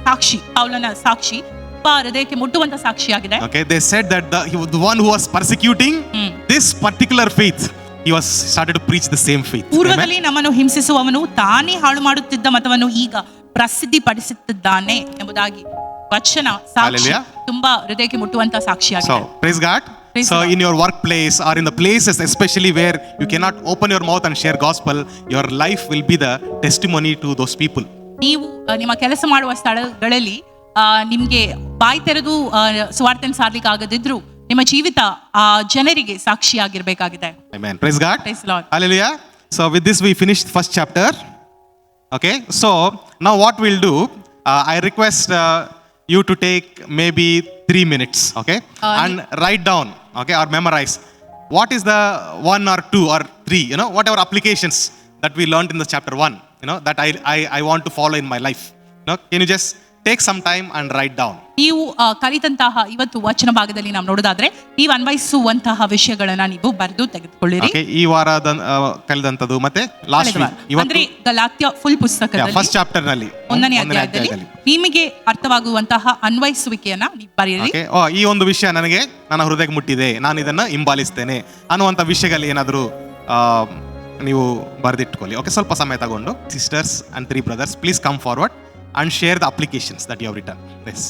ಸಾಕ್ಷಿ, ಪೌಲನ ಸಾಕ್ಷಿ ತುಂಬಾ ಹೃದಯಕ್ಕೆ ಮುಟ್ಟುವಂತ ಸಾಕ್ಷಿಯಾಗಿದೆ. Okay, they said that the one who was persecuting this particular faith, he was started to preach the same faith. ಪೂರ್ವದಲ್ಲಿ ನಮ್ಮನ್ನು ಹಿಂಸಿಸುವವನು ತಾನೇ ಹಾಳು ಮಾಡುತ್ತಿದ್ದ ಮತವನ್ನು ಈಗ ಪ್ರಸಿದ್ಧಿ ಪಡಿಸುತ್ತಿದ್ದಾನೆ ಎಂಬುದಾಗಿ ವಚನ ಸಾಕ್ಷಿ Hallelujah. ತುಂಬಾ ಹೃದಯಕ್ಕೆ ಮುಟ್ಟುವಂತ ಸಾಕ್ಷಿಯಾಗಿದೆ. So praise God. Praise So God. in your workplace or in the places especially where you cannot open your mouth and share gospel, your life will be the testimony to those people. ನೀವು ನಿಮ್ಮ ಕೆಲಸ ಮಾಡುವ ಸ್ಥಳಗಳಲ್ಲಿ ನಿಮ್ಗೆ ಬಾಯಿ ತೆರೆದು ಸುವಾರ್ತೆಯನ್ನು ಸಾರ್ಲಿಕ್ಕೆ ಆಗದಿದ್ರು ನಿಮ್ಮ ಜೀವಿತ ಆ ಜನರಿಗೆ ಸಾಕ್ಷಿಯಾಗಿರ್ಬೇಕಾಗಿದೆ. Amen. Praise God. Praise the Lord. Hallelujah. So with this we finished first chapter. Okay. So now what we'll do, I request you to take maybe 3 minutes, okay, and write down, okay, or memorize what is the 1 or 2 or 3, whatever applications that we learned in the chapter 1, that I want to follow in my life. Can you just take some time and write down? ನೀವು ಕಲಿತಂತಹ ಇವತ್ತು ವಚನ ಭಾಗದಲ್ಲಿ ನಾವು ನೋಡೋದಾದ್ರೆ ನೀವು ಅನ್ವಯಿಸುವಂತಹ ವಿಷಯಗಳನ್ನ ನೀವು ಬರೆದು ತೆಗೆದುಕೊಳ್ಳಿರಿ. Okay, ಈ ವಾರ ಕಲಿದಂತದ್ದು ಮತ್ತೆ ಲಾಸ್ಟ್ ವೀಕ್ ಅಂದ್ರೆ ಗಲಾತ್ಯ ಫುಲ್ ಪುಸ್ತಕದಲ್ಲಿ ಫಸ್ಟ್ ಚಾಪ್ಟರ್ ನಲ್ಲಿ 1ನೇ ಅಧ್ಯಾಯದಲ್ಲಿ ನಿಮಗೆ ಅರ್ಥವಾಗುವಂತಹ ಅನ್ವಯಿಸುವಿಕೆಯನ್ನ ನೀವು ಬರೆಯಿರಿ. Okay, ಈ ಒಂದು ವಿಷಯ ನನಗೆ ನನ್ನ ಹೃದಯಕ್ಕೆ ಮುಟ್ಟಿದೆ, ನಾನು ಇದನ್ನ ಹಿಂಬಾಲಿಸ್ತೇನೆ ಅನ್ನುವಂತ ವಿಷಯಗಳು ಏನಾದರೂ ನೀವು ಬರೆದಿಟ್ಕೊಳ್ಳಿ. ಓಕೆ, ಸ್ವಲ್ಪ ಸಮಯ ತಗೊಂಡು sisters and 3 brothers, please come forward and share the applications that you have written. Yes.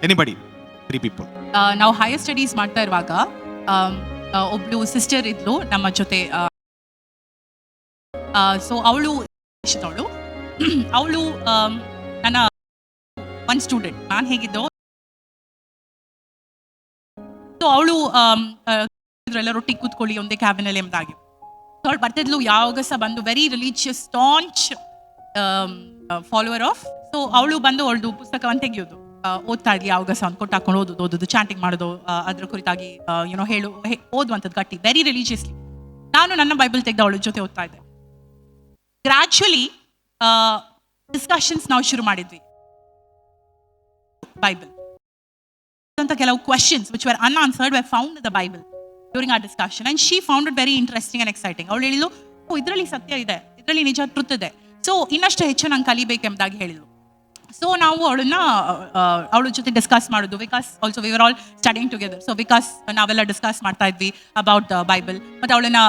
Anybody? 3 people. ನಾವು ಹೈಯರ್ ಸ್ಟಡೀಸ್ ಮಾಡ್ತಾ ಇರುವಾಗ ಒಬ್ಳು ಸಿಸ್ಟರ್ ಇದ್ಲು ನಮ್ಮ ಜೊತೆ. ಸೊ ಅವಳು ನನ್ನ ಒನ್ ಸ್ಟೂಡೆಂಟ್, ನಾನು ಹೇಗಿದ್ದೋ ಸೊ ಅವಳು ರೊಟ್ಟಿ ಕೂತ್ಕೊಳ್ಳಿ ಒಂದೇ ಕ್ಯಾಬಿನಲ್ಲಿ ಎಂಬುದಾಗಿ. ಸೊ ಅವಳು ಬರ್ತಿದ್ಲು, ಯಾವಾಗ ಸಹ ಬಂದು very religious staunch follower of. So ಅವಳು ಬಂದು ಅವಳದು ಪುಸ್ತಕವನ್ನು ತೆಗೆಯೋದು, ಓದ್ತಾ ಇದ್ಲಿ ಯಾವಾಗ ಸಹ ಒಂದು ಕೊಟ್ಟು ಹಾಕೊಂಡು ಓದೋದು ಚಾಂಟಿಂಗ್ ಮಾಡೋದು, ಅದ್ರ ಕುರಿತಾಗಿ ಓದುವಂಥದ್ದು ಗಟ್ಟಿ, ವೆರಿ ರಿಲಿಜಿಯಸ್ಲಿ. ನಾನು ನನ್ನ ಬೈಬಲ್ ತೆಗೆದು ಅವಳ ಜೊತೆ ಓದ್ತಾ ಇದ್ದೆ. ಗ್ರಾಜುವಲಿ ಡಿಸ್ಕಷನ್ಸ್ ನಾವು ಶುರು ಮಾಡಿದ್ವಿ ಬೈಬಲ್ ಅಂತ. ಕೆಲವು questions which were unanswered were found the Bible during our discussion and she found it very interesting and exciting. ಅವಳು ಹೇಳಿದ್ಲು, ಓ ಇದರಲ್ಲಿ ಸತ್ಯ ಇದೆ, ಇದರಲ್ಲಿ ನಿಜ ಟ್ರುತ್ ಇದೆ, ಸೊ ಇನ್ನಷ್ಟು ಹೆಚ್ಚು ನಂಗೆ ಕಲಿಬೇಕೆಂಬುದಾಗಿ ಹೇಳಿದ್ಲು. ಸೊ ನಾವು ಅವಳ ಜೊತೆ ಡಿಸ್ಕಸ್ ಮಾಡೋದು, because also we were all studying together. So because ನಾವೆಲ್ಲ ಡಿಸ್ಕಸ್ ಮಾಡ್ತಾ ಇದ್ವಿ ಅಬೌಟ್ ದ ಬೈಬಲ್. ಮತ್ತು ಅವಳನ್ನ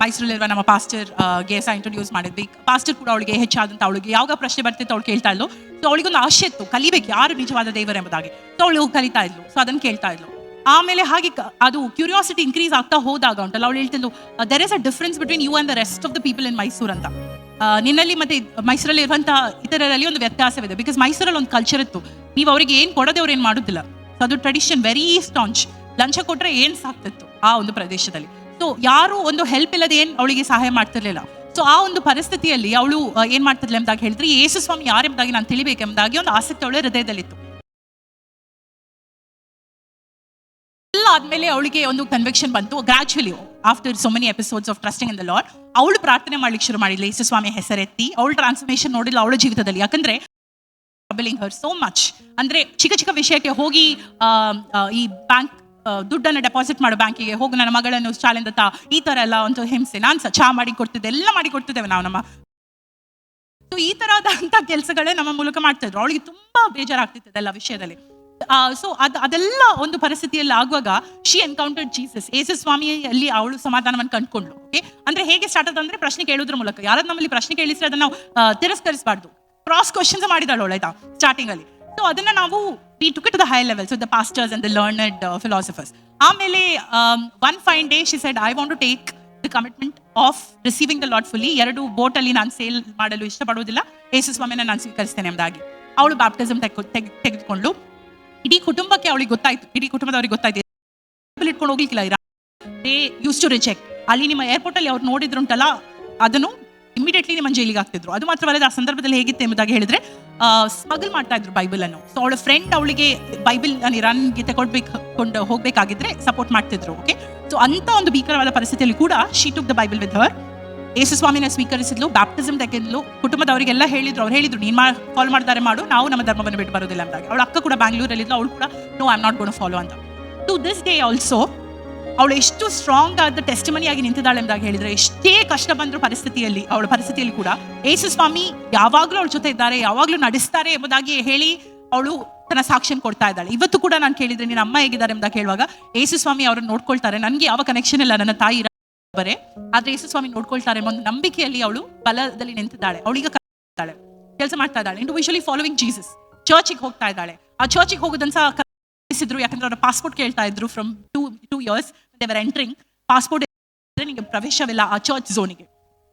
ಮೈಸೂರಲ್ಲಿರುವ ನಮ್ಮ ಪಾಸ್ಟರ್ಗೆ ಸಹ ಇಂಟ್ರೊಡ್ಯೂಸ್ ಮಾಡಿದ್ವಿ. ಪಾಸ್ಟರ್ ಕೂಡ ಅವಳಿಗೆ ಹೆಚ್ಚಾದಂಥ ಅವಳಿಗೆ ಯಾವಾಗ ಪ್ರಶ್ನೆ ಬರ್ತಿತ್ತು ಅವಳು ಕೇಳ್ತಾ ಇದ್ಲು. ಸೊ ಅವಳಿಗೊಂದು ಆಶೆ ಇತ್ತು ಕಲಿಬೇಕು ಯಾರು ನಿಜವಾದ ದೇವರು ಎಂಬುದಾಗಿ. ಸೊ ಅವಳು ಕಲಿತಾ ಇದ್ಲು, ಸೊ ಅದನ್ನು ಕೇಳ್ತಾ ಇದ್ಲು. ಆಮೇಲೆ ಹಾಗೆ ಅದು ಕ್ಯೂರಿಯಾಸಿಟಿ ಇನ್ಕ್ರೀಸ್ ಆಗ್ತಾ ಹೋದಾಗ ಉಂಟಲ್ಲ, ಅವಳು ಹೇಳ್ತಿದ್ಲು, there is a difference between you and the rest of the people in Mysuru ಅಂತ. ನಿನ್ನಲ್ಲಿ ಮತ್ತೆ ಮೈಸೂರಲ್ಲಿ ಇರುವಂತಹ ಇತರರಲ್ಲಿ ಒಂದು ವ್ಯತ್ಯಾಸವಿದೆ. ಬಿಕಾಸ್ ಮೈಸೂರಲ್ಲಿ ಒಂದು ಕಲ್ಚರ್ ಇತ್ತು, ನೀವು ಅವರಿಗೆ ಏನು ಕೊಡೋದೇ ಅವ್ರು ಏನು ಮಾಡೋದಿಲ್ಲ. ಸೊ ಅದು ಟ್ರೆಡಿಷನ್, ವೆರಿ ಸ್ಟಾಂಚ್. ಲಂಚ ಕೊಟ್ಟರೆ ಏನು ಸಾಕ್ತಿತ್ತು ಆ ಒಂದು ಪ್ರದೇಶದಲ್ಲಿ. ಸೊ ಯಾರು ಒಂದು ಹೆಲ್ಪ್ ಇಲ್ಲದೆ ಏನು ಅವಳಿಗೆ ಸಹಾಯ ಮಾಡ್ತಿರ್ಲಿಲ್ಲ. ಸೊ ಆ ಒಂದು ಪರಿಸ್ಥಿತಿಯಲ್ಲಿ ಅವಳು ಏನು ಮಾಡ್ತಿರ್ಲಿಲ್ಲ ಎಂಬುದಾಗಿ ಹೇಳಿದ್ರೆ, ಯೇಸು ಸ್ವಾಮಿ ಯಾರೆಂಬುದಾಗಿ ನಾನು ತಿಳಿಬೇಕೆಂಬುದಾಗಿ ಒಂದು ಆಸಕ್ತಿ ಅವಳ ಹೃದಯದಲ್ಲಿತ್ತು. ಆದ್ಮೇಲೆ ಅವಳಿಗೆ ಒಂದು ಕನ್ವಿಕ್ಷನ್ ಬಂತು. Gradually after so many episodes of trusting in the lord, ಅವಳು ಪ್ರಾರ್ಥನೆ ಮಾಡ್ಲಿಕ್ಕೆ ಶುರು ಮಾಡಿದ್ಲು ಯೇಸು ಸ್ವಾಮಿ ಹೆಸರೆತ್ತಿ. ಅವಳು ಟ್ರಾನ್ಸ್ಫರ್ಮೇಷನ್ ನೋಡಿಲ್ಲ ಅವಳ ಜೀವಿತದಲ್ಲಿ. ಯಾಕಂದ್ರೆ ಟ್ರಬಲಿಂಗ್ ಹರ್ ಸೋ ಮಚ್. ಅಂದ್ರೆ ಚಿಕ್ಕ ಚಿಕ್ಕ ವಿಷಯಕ್ಕೆ ಹೋಗಿ ಈ ಬ್ಯಾಂಕ್ ದುಡ್ಡನ್ನು ಡೆಪಾಸಿಟ್ ಮಾಡೋ ಬ್ಯಾಂಕಿಗೆ ಹೋಗಿ ನನ್ನ ಮಗಳನ್ನು ಶಾಲೆಯಿಂದ ಈ ತರ ಎಲ್ಲ ಒಂದು ಹಿಂಸೆ. ನಾನು ಸಹ ಚಹಾ ಮಾಡಿ ಕೊಡ್ತಿದ್ದೆ, ಎಲ್ಲ ಮಾಡಿ ಕೊಡ್ತಿದ್ದೇವೆ ನಾವು ನಮ್ಮ. ಸೊ ಈ ತರದಂತ ಕೆಲಸಗಳೇ ನಮ್ಮ ಮೂಲಕ ಮಾಡ್ತಾ ಇದ್ರು. ಅವಳಿಗೆ ತುಂಬಾ ಬೇಜಾರಾಗ್ತಿತ್ತು ಎಲ್ಲ ವಿಷಯದಲ್ಲಿ. ಸೊ ಅದೆಲ್ಲ ಒಂದು ಪರಿಸ್ಥಿತಿಯಲ್ಲಿ ಆಗುವಾಗ ಶಿ ಎನ್ಕೌಂಟರ್ಡ್ ಜೀಸಸ್. ಯೇಸು ಸ್ವಾಮಿಯಲ್ಲಿ ಅವಳು ಸಮಾಧಾನವನ್ನು ಕಂಡುಕೊಂಡ್ಳು. ಓಕೆ, ಅಂದ್ರೆ ಹೇಗೆ ಸ್ಟಾರ್ಟ್ ಆದಂದ್ರೆ ಪ್ರಶ್ನೆ ಕೇಳೋದ್ರ ಮೂಲಕ. ಯಾರಾದ್ರೂ ನಮ್ಮಲ್ಲಿ ಪ್ರಶ್ನೆ ಕೇಳಿಸಿದ್ರೆ ಅದನ್ನ ನಾವು ತಿರಸ್ಕರಿಸಬಾರ್ದು, ಕ್ರಾಸ್ ಕ್ವಶನ್ಸ್ ಮಾಡಿದಾಳು ಅವಳಾಯ್ತಾ ಸ್ಟಾರ್ಟಿಂಗ್ ಅಲ್ಲಿ. ಸೊ ಅದನ್ನ ನಾವು we took it to the high level, so the pastors and the learned philosophers. ಆಮೇಲೆ one fine day she said, I want to take the commitment of receiving the Lord fully. 2 ಬೋಟಲ್ಲಿ ನಾನು sale ಮಾಡಲು ಇಷ್ಟಪಡುವುದಿಲ್ಲ, ಯೇಸು ಸ್ವಾಮಿನ ನಾನು ಸ್ವೀಕರಿಸ್ತೇನೆ ಎಂಬುದಾಗಿ ಅವಳು baptism ತೆಗೆದುಕೊಂಡು. ಇಡೀ ಕುಟುಂಬಕ್ಕೆ ಅವಳಿಗೆ ಗೊತ್ತಾಯ್ತು, ಇಡೀ ಕುಟುಂಬದವ್ರಿಗೆ ಗೊತ್ತಾಯ್ತು ಇಟ್ಕೊಂಡು ಹೋಗ್ಲಿಕ್ಕಿಲ್ಲ. They used to reject. ಅಲ್ಲಿ ನಿಮ್ಮ ಏರ್ಪೋರ್ಟ್ ಅಲ್ಲಿ ಅವ್ರು ನೋಡಿದ್ರುಂಟಲ್ಲ, ಅದನ್ನು ಇಮಿಡಿಯೇಟ್ಲಿ ನಿಮ್ಮ ಜೈಲಿಗೆ ಹಾಕ್ತಿದ್ರು. ಅದು ಮಾತ್ರವಲ್ಲದೆ ಆ ಸಂದರ್ಭದಲ್ಲಿ ಹೇಗಿತ್ತು ಎಂಬುದಾಗಿ ಹೇಳಿದ್ರೆ, ಸ್ಮಗಲ್ ಮಾಡ್ತಾ ಇದ್ರು ಬೈಬಲ್ ಅನ್ನು. ಸೊ ಅವಳ ಫ್ರೆಂಡ್ ಅವಳಿಗೆ ಬೈಬಲ್ ಇರಾನ್ಗೆ ತಗೊಂಡು ಹೋಗ್ಬೇಕಾಗಿದ್ರೆ ಸಪೋರ್ಟ್ ಮಾಡ್ತಿದ್ರು. ಓಕೆ, ಸೊ ಅಂತ ಒಂದು ಭೀಕರವಾದ ಪರಿಸ್ಥಿತಿಯಲ್ಲಿ ಕೂಡ she took the Bible with her. ಯೇಸು ಸ್ವಾಮಿನ ಸ್ವೀಕರಿಸಿದ್ಲು, ಬ್ಯಾಪ್ಟಿಸಮ್ ತೆಗೆದ್ಲು. ಕುಟುಂಬದವರಿಗೆಲ್ಲ ಅವ್ರು ಹೇಳಿದ್ರು, ನೀನು ಫಾಲೋ ಮಾಡ್ತಾರೆ ಮಾಡು, ನಾವು ನಮ್ಮ ಧರ್ಮವನ್ನು ಬಿಟ್ಟು ಬರೋದಿಲ್ಲ ಅಂದಾಗ. ಅವಳ ಅಕ್ಕ ಕೂಡ ಬ್ಯಾಂಗ್ಳೂರಲ್ಲಿದ್ಲು, ಅವಳು ಕೂಡ no I am not gone to follow ಅಂತ. ಟು ದಿಸ್ ಡೇ ಆಲ್ಸೋ ಅವಳು ಎಷ್ಟು ಸ್ಟ್ರಾಂಗ್ ಆದ ಟೆಸ್ಟಿಮನಿ ಆಗಿ ನಿಂತಿದ್ದಾಳೆ ಎಂದಾಗ ಹೇಳಿದ್ರೆ, ಎಷ್ಟೇ ಕಷ್ಟ ಬಂದ್ರು ಪರಿಸ್ಥಿತಿಯಲ್ಲಿ, ಅವಳ ಪರಿಸ್ಥಿತಿಯಲ್ಲಿ ಕೂಡ ಯೇಸು ಸ್ವಾಮಿ ಯಾವಾಗಲೂ ಅವಳ ಜೊತೆ ಇದ್ದಾರೆ, ಯಾವಾಗಲೂ ನಡೆಸ್ತಾರೆ ಎಂಬುದಾಗಿ ಹೇಳಿ ಅವಳು ತನ್ನ ಸಾಕ್ಷಿಯನ್ನು ಕೊಡ್ತಾ ಇದ್ದಾಳೆ. ಇವತ್ತು ಕೂಡ ನಾನು ಕೇಳಿದ್ರೆ ನಿನ್ನ ಅಮ್ಮ ಹೇಗಿದ್ದಾರೆ ಎಂಬುದಾಗಿ ಹೇಳುವಾಗ, ಯೇಸು ಸ್ವಾಮಿ ಅವ್ರನ್ನ ನೋಡ್ಕೊಳ್ತಾರೆ, ನನಗೆ ಯಾವ ಕನೆಕ್ಷನ್ ಇಲ್ಲ, ನನ್ನ ತಾಯಿ ಬರೇ, ಆದ್ರೆ ಯೇಸು ಸ್ವಾಮಿ ನೋಡ್ಕೊಳ್ತಾರೆ ಎಂಬ ಒಂದು ನಂಬಿಕೆಯಲ್ಲಿ ಅವಳು ಬಲದಲ್ಲಿ ನಿಂತಿದ್ದಾಳೆ. ಅವಳೀಗ ಕೆಲಸ ಮಾಡ್ತಾ ಇದ್ದಾಳೆ, ಇಂಡಿವಿಜುವಲಿ ಫಾಲೋವಿಂಗ್ ಜೀಸಸ್. ಚರ್ಚಿಗೆ ಹೋಗ್ತಾ ಇದ್ದಾಳೆ. ಆ ಚರ್ಚಿಗೆ ಹೋಗೋದನ್ನ ಸಹ ಕಲಿಸಿದ್ರು, ಯಾಕಂದ್ರೆ ಅವರ ಪಾಸ್ಪೋರ್ಟ್ ಕೇಳ್ತಾ ಇದ್ರು. From 2 years they were entering. Passport ನಿಮಗೆ ಪ್ರವೇಶವಿಲ್ಲ ಆ ಚರ್ಚ್ ಝೋನಿಗೆ.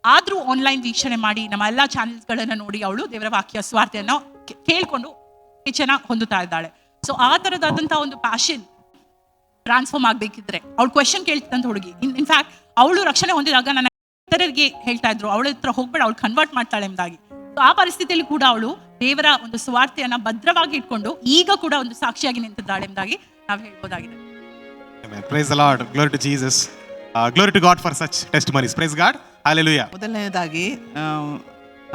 ಆದ್ರೂ ಆನ್ಲೈನ್ ವೀಕ್ಷಣೆ ಮಾಡಿ ನಮ್ಮ ಎಲ್ಲಾ ಚಾನೆಲ್ಸ್ಗಳನ್ನ ನೋಡಿ ಅವಳು ದೇವರ ವಾಕ್ಯ ಸ್ವಾರ್ಥೆಯನ್ನು ಕೇಳ್ಕೊಂಡು ಹೆಚ್ಚಿನ ಹೊಂದುತ್ತಾ ಇದ್ದಾಳೆ. ಸೊ ಆ ತರದಾದಂತಹ ಒಂದು ಪ್ಯಾಷನ್ ಟ್ರಾನ್ಸ್ಫಾರ್ಮ್ ಆಗ್ಬೇಕಿದ್ರೆ ಅವಳು ಕ್ವೆಶನ್ ಕೇಳ್ತಿದ್ದಂತ ಹುಡುಗಿ. ಇನ್ಫ್ಯಾಕ್ಟ್ ಅವಳು ರಕ್ಷಣೆ ಹೊಂದಿದಾಗ ನನ್ನ ಇತರರಿಗೆ ಹೇಳ್ತಾ ಇದ್ರು, ಅವಳ ಹತ್ರ ಹೋಗ್ಬೇಡ, ಅವಳು ಕನ್ವರ್ಟ್ ಮಾಡ್ತಾಳೆ ಎಂಬುದಾಗಿ. ಆ ಪರಿಸ್ಥಿತಿಯಲ್ಲಿ ಕೂಡ ಅವಳು ದೇವರ ಒಂದು ಸ್ವಾರ್ಥೆಯನ್ನ ಭದ್ರವಾಗಿ ಇಟ್ಕೊಂಡು ಈಗ ಕೂಡ ಒಂದು ಸಾಕ್ಷಿಯಾಗಿ ನಿಂತಿದ್ದಾಳೆ ಎಂಬುದಾಗಿ ನಾವು ಹೇಳ್ಬೋದಾಗಿದೆ. Praise the Lord. Glory to Jesus. Glory to God for such testimonies. Praise God. Hallelujah. ಮೊದಲನೇದಾಗಿ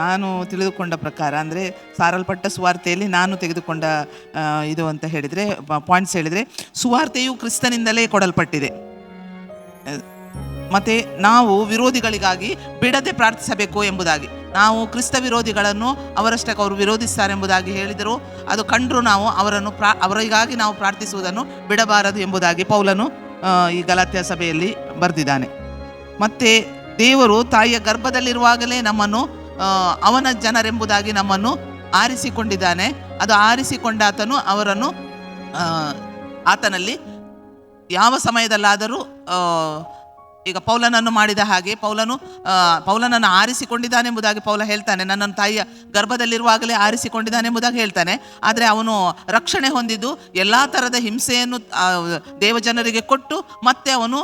ನಾನು ತಿಳಿದುಕೊಂಡ ಪ್ರಕಾರ, ಅಂದರೆ ಸಾರಲ್ಪಟ್ಟ ಸುವಾರ್ತೆಯಲ್ಲಿ ನಾನು ತೆಗೆದುಕೊಂಡ ಇದು ಅಂತ ಹೇಳಿದರೆ, ಪಾಯಿಂಟ್ಸ್ ಹೇಳಿದರೆ, ಸುವಾರ್ತೆಯು ಕ್ರಿಸ್ತನಿಂದಲೇ ಕೊಡಲ್ಪಟ್ಟಿದೆ. ಮತ್ತು ನಾವು ವಿರೋಧಿಗಳಿಗಾಗಿ ಬಿಡದೆ ಪ್ರಾರ್ಥಿಸಬೇಕು ಎಂಬುದಾಗಿ. ನಾವು ಕ್ರಿಸ್ತ ವಿರೋಧಿಗಳನ್ನು ಅವರಷ್ಟಕ್ಕೆ ಅವರು ವಿರೋಧಿಸ್ತಾರೆ ಎಂಬುದಾಗಿ ಹೇಳಿದರು, ಅದು ಕಂಡರೂ ನಾವು ಅವರಿಗಾಗಿ ನಾವು ಪ್ರಾರ್ಥಿಸುವುದನ್ನು ಬಿಡಬಾರದು ಎಂಬುದಾಗಿ ಪೌಲನು ಈ ಗಲಾತ್ಯ ಸಭೆಯಲ್ಲಿ ಬರೆದಿದ್ದಾನೆ. ಮತ್ತು ದೇವರು ತಾಯಿಯ ಗರ್ಭದಲ್ಲಿರುವಾಗಲೇ ನಮ್ಮನ್ನು ಅವನ ಜನರೆಂಬುದಾಗಿ ನಮ್ಮನ್ನು ಆರಿಸಿಕೊಂಡಿದ್ದಾನೆ. ಅದು ಆರಿಸಿಕೊಂಡಾತನು ಅವರನ್ನು ಆತನಲ್ಲಿ ಯಾವ ಸಮಯದಲ್ಲಾದರೂ, ಈಗ ಪೌಲನನ್ನು ಮಾಡಿದ ಹಾಗೆ ಪೌಲನನ್ನು ಆರಿಸಿಕೊಂಡಿದ್ದಾನೆ ಎಂಬುದಾಗಿ ಪೌಲ ಹೇಳ್ತಾನೆ. ನನ್ನನ್ನು ತಾಯಿಯ ಗರ್ಭದಲ್ಲಿರುವಾಗಲೇ ಆರಿಸಿಕೊಂಡಿದ್ದಾನೆ ಎಂಬುದಾಗಿ ಹೇಳ್ತಾನೆ. ಆದರೆ ಅವನು ರಕ್ಷಣೆ ಹೊಂದಿದ್ದು ಎಲ್ಲ ಥರದ ಹಿಂಸೆಯನ್ನು ದೇವಜನರಿಗೆ ಕೊಟ್ಟು ಮತ್ತೆ ಅವನು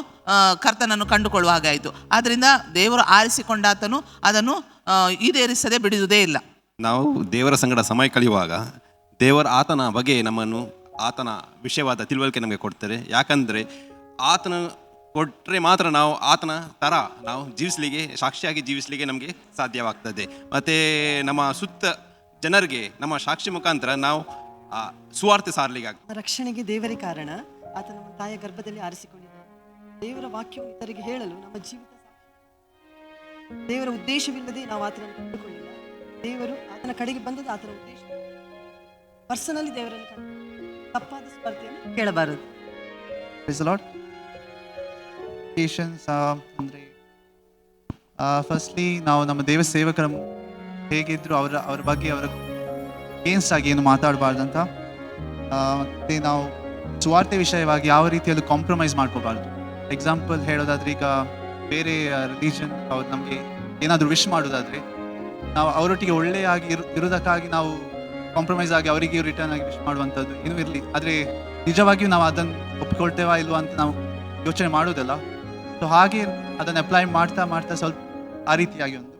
ಕರ್ತನನ್ನು ಕಂಡುಕೊಳ್ಳುವ ಹಾಗಾಯಿತು. ಆದ್ದರಿಂದ ದೇವರು ಆರಿಸಿಕೊಂಡಾತನು ಅದನ್ನು ಈಡೇರಿಸದೆ ಬಿಡುವುದೇ ಇಲ್ಲ. ನಾವು ದೇವರ ಸಂಗಡ ಸಮಯ ಕಳೆಯುವಾಗ ದೇವರ ಆತನ ಬಗ್ಗೆ ನಮ್ಮನ್ನು ಆತನ ವಿಷಯವಾದ ತಿಳುವಳಿಕೆ ನಮಗೆ ಕೊಡ್ತಾರೆ. ಯಾಕಂದರೆ ಆತನ ಕೊಟ್ಟರೆ ಮಾತ್ರ ನಾವು ಆತನ ಥರ ನಾವು ಜೀವಿಸಲಿಕ್ಕೆ, ಸಾಕ್ಷಿಯಾಗಿ ಜೀವಿಸಲಿಕ್ಕೆ ನಮಗೆ ಸಾಧ್ಯವಾಗ್ತದೆ. ಮತ್ತು ನಮ್ಮ ಸುತ್ತ ಜನರಿಗೆ ನಮ್ಮ ಸಾಕ್ಷಿ ಮುಖಾಂತರ ನಾವು ಸುವಾರ್ತೆ ಸಾರಲಿಕ್ಕೆ ಆಗ್ತದೆ. ರಕ್ಷಣೆಗೆ ದೇವರೇ ಕಾರಣ. ಆತ ನಮ್ಮ ತಾಯಿಯ ಗರ್ಭದಲ್ಲಿ ಆರಿಸಿಕೊಂಡಿದ್ದಾನೆ. ದೇವರ ವಾಕ್ಯವು ಇತರಿಗೆ ಹೇಳಲು ನಮ್ಮ ಜೀವಿತ ಸಾಕ್ಷಿ. ದೇವರ ಉದ್ದೇಶವಿಲ್ಲದೆ ನಾವು ಆತನನ್ನು ಕಂಡುಕೊಳ್ಳಿಲ್ಲ. ದೇವರು ಆತನ ಕಡೆಗೆ ಬಂದದ್ದು ಆತನ ಉದ್ದೇಶ. ಪರ್ಸನಲಿ ದೇವರನ್ನು ಕಂಡು ತಪ್ಪಾದ ಸ್ಪರ್ಧೆಯನ್ನು ಕೇಳಬಾರದು. ಪೇಷನ್ಸ್ ಅಂದರೆ ಫಸ್ಟ್ಲಿ ನಾವು ನಮ್ಮ ದೇವ ಸೇವಕರ ಹೇಗಿದ್ರು ಅವರ ಬಗ್ಗೆ ಅವರ ಅಗೇನ್ಸ್ಟ್ ಆಗಿ ಏನು ಮಾತಾಡಬಾರ್ದಂತ. ಮತ್ತು ನಾವು ಸುವಾರ್ತೆ ವಿಷಯವಾಗಿ ಯಾವ ರೀತಿಯಲ್ಲೂ ಕಾಂಪ್ರಮೈಸ್ ಮಾಡ್ಕೋಬಾರ್ದು. ಎಕ್ಸಾಂಪಲ್ ಹೇಳೋದಾದ್ರೆ, ಈಗ ಬೇರೆ ರಿಲಿಜನ್ ಅವ್ರು ನಮಗೆ ಏನಾದರೂ ವಿಶ್ ಮಾಡೋದಾದರೆ ನಾವು ಅವರೊಟ್ಟಿಗೆ ಒಳ್ಳೆಯಾಗಿ ಇರೋದಕ್ಕಾಗಿ ನಾವು ಕಾಂಪ್ರಮೈಸ್ ಆಗಿ ಅವರಿಗೆ ರಿಟರ್ನ್ ಆಗಿ ವಿಶ್ ಮಾಡುವಂಥದ್ದು ಏನೂ ಇರಲಿ. ಆದರೆ ನಿಜವಾಗಿಯೂ ನಾವು ಅದನ್ನು ಒಪ್ಪಿಕೊಳ್ತೇವಾ ಇಲ್ವಾ ಅಂತ ನಾವು ಯೋಚನೆ ಮಾಡೋದಲ್ಲ. ಸೊ ಹಾಗೆ ಅದನ್ನು ಅಪ್ಲೈ ಮಾಡ್ತಾ ಮಾಡ್ತಾ ಸ್ವಲ್ಪ ಆ ರೀತಿಯಾಗಿ ಒಂದು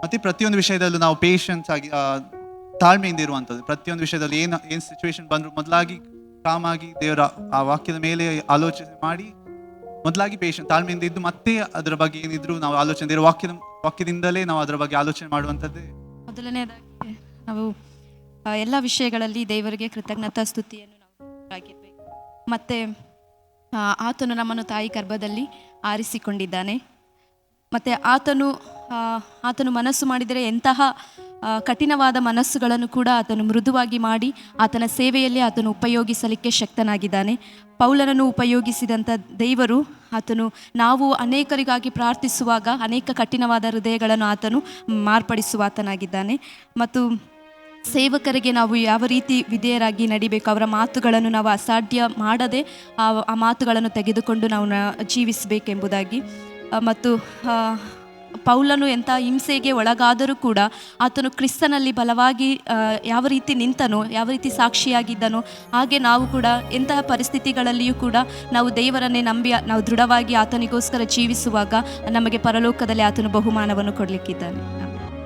ಮತ್ತು ಪ್ರತಿಯೊಂದು ವಿಷಯದಲ್ಲೂ ನಾವು ಪೇಷನ್ಸ್ ಆಗಿ ತಾಳ್ಮೆಯಿಂದ ಇರುವಂಥದ್ದು. ಪ್ರತಿಯೊಂದು ವಿಷಯದಲ್ಲಿ ಏನು ಸಿಚುವೇಶನ್ ಬಂದರೂ ಮೊದಲಾಗಿ ಕಾಮಾಗಿ ದೇವರ ಆ ವಾಕ್ಯದ ಮೇಲೆ ಆಲೋಚನೆ ಮಾಡಿ ಮೊದಲಾಗಿ ತಾಳ್ಮೆಯಿಂದ ಇದ್ದು ಮತ್ತೆ ಅದರ ಬಗ್ಗೆ ಏನಿದ್ರು ನಾವು ಆಲೋಚನೆ ದೇವರ ವಾಕ್ಯದಿಂದಲೇ ನಾವು ಅದರ ಬಗ್ಗೆ ಆಲೋಚನೆ ಮಾಡುವಂಥದ್ದೇ. ಮೊದಲನೇದಾಗಿ ನಾವು ಎಲ್ಲ ವಿಷಯಗಳಲ್ಲಿ ದೇವರಿಗೆ ಕೃತಜ್ಞತಾ ಸ್ತುತಿಯನ್ನು ನಾವು ಆಗಿರಬೇಕು. ಮತ್ತು ಆತನು ನಮ್ಮನ್ನು ತಾಯಿ ಗರ್ಭದಲ್ಲಿ ಆರಿಸಿಕೊಂಡಿದ್ದಾನೆ. ಮತ್ತು ಆತನು ಮನಸ್ಸು ಮಾಡಿದರೆ ಎಂತಹ ಕಠಿಣವಾದ ಮನಸ್ಸುಗಳನ್ನು ಕೂಡ ಆತನು ಮೃದುವಾಗಿ ಮಾಡಿ ಆತನ ಸೇವೆಯಲ್ಲಿ ಆತನು ಉಪಯೋಗಿಸಲಿಕ್ಕೆ ಶಕ್ತನಾಗಿದ್ದಾನೆ. ಪೌಲನನ್ನು ಉಪಯೋಗಿಸಿದಂಥ ದೇವರು ನಾವು ಅನೇಕರಿಗಾಗಿ ಪ್ರಾರ್ಥಿಸುವಾಗ ಅನೇಕ ಕಠಿಣವಾದ ಹೃದಯಗಳನ್ನು ಆತನು ಮಾರ್ಪಡಿಸುವ ಆತನಾಗಿದ್ದಾನೆ. ಮತ್ತು ಸೇವಕರಿಗೆ ನಾವು ಯಾವ ರೀತಿ ವಿಧೇಯರಾಗಿ ನಡಿಬೇಕು, ಅವರ ಮಾತುಗಳನ್ನು ನಾವು ಅಸಾಧ್ಯ ಮಾಡದೆ ಆ ಮಾತುಗಳನ್ನು ತೆಗೆದುಕೊಂಡು ನಾವು ಜೀವಿಸಬೇಕೆಂಬುದಾಗಿ. ಮತ್ತು ಪೌಲನು ಎಂಥ ಹಿಂಸೆಗೆ ಒಳಗಾದರೂ ಕೂಡ ಆತನು ಕ್ರಿಸ್ತನಲ್ಲಿ ಬಲವಾಗಿ ಯಾವ ರೀತಿ ನಿಂತನೋ, ಯಾವ ರೀತಿ ಸಾಕ್ಷಿಯಾಗಿದ್ದನೋ, ಹಾಗೆ ನಾವು ಕೂಡ ಎಂತಹ ಪರಿಸ್ಥಿತಿಗಳಲ್ಲಿಯೂ ಕೂಡ ನಾವು ದೇವರನ್ನೇ ನಂಬಿ ನಾವು ದೃಢವಾಗಿ ಆತನಿಗೋಸ್ಕರ ಜೀವಿಸುವಾಗ ನಮಗೆ ಪರಲೋಕದಲ್ಲಿ ಆತನು ಬಹುಮಾನವನ್ನು ಕೊಡಲಿಕ್ಕಿದ್ದಾನೆ.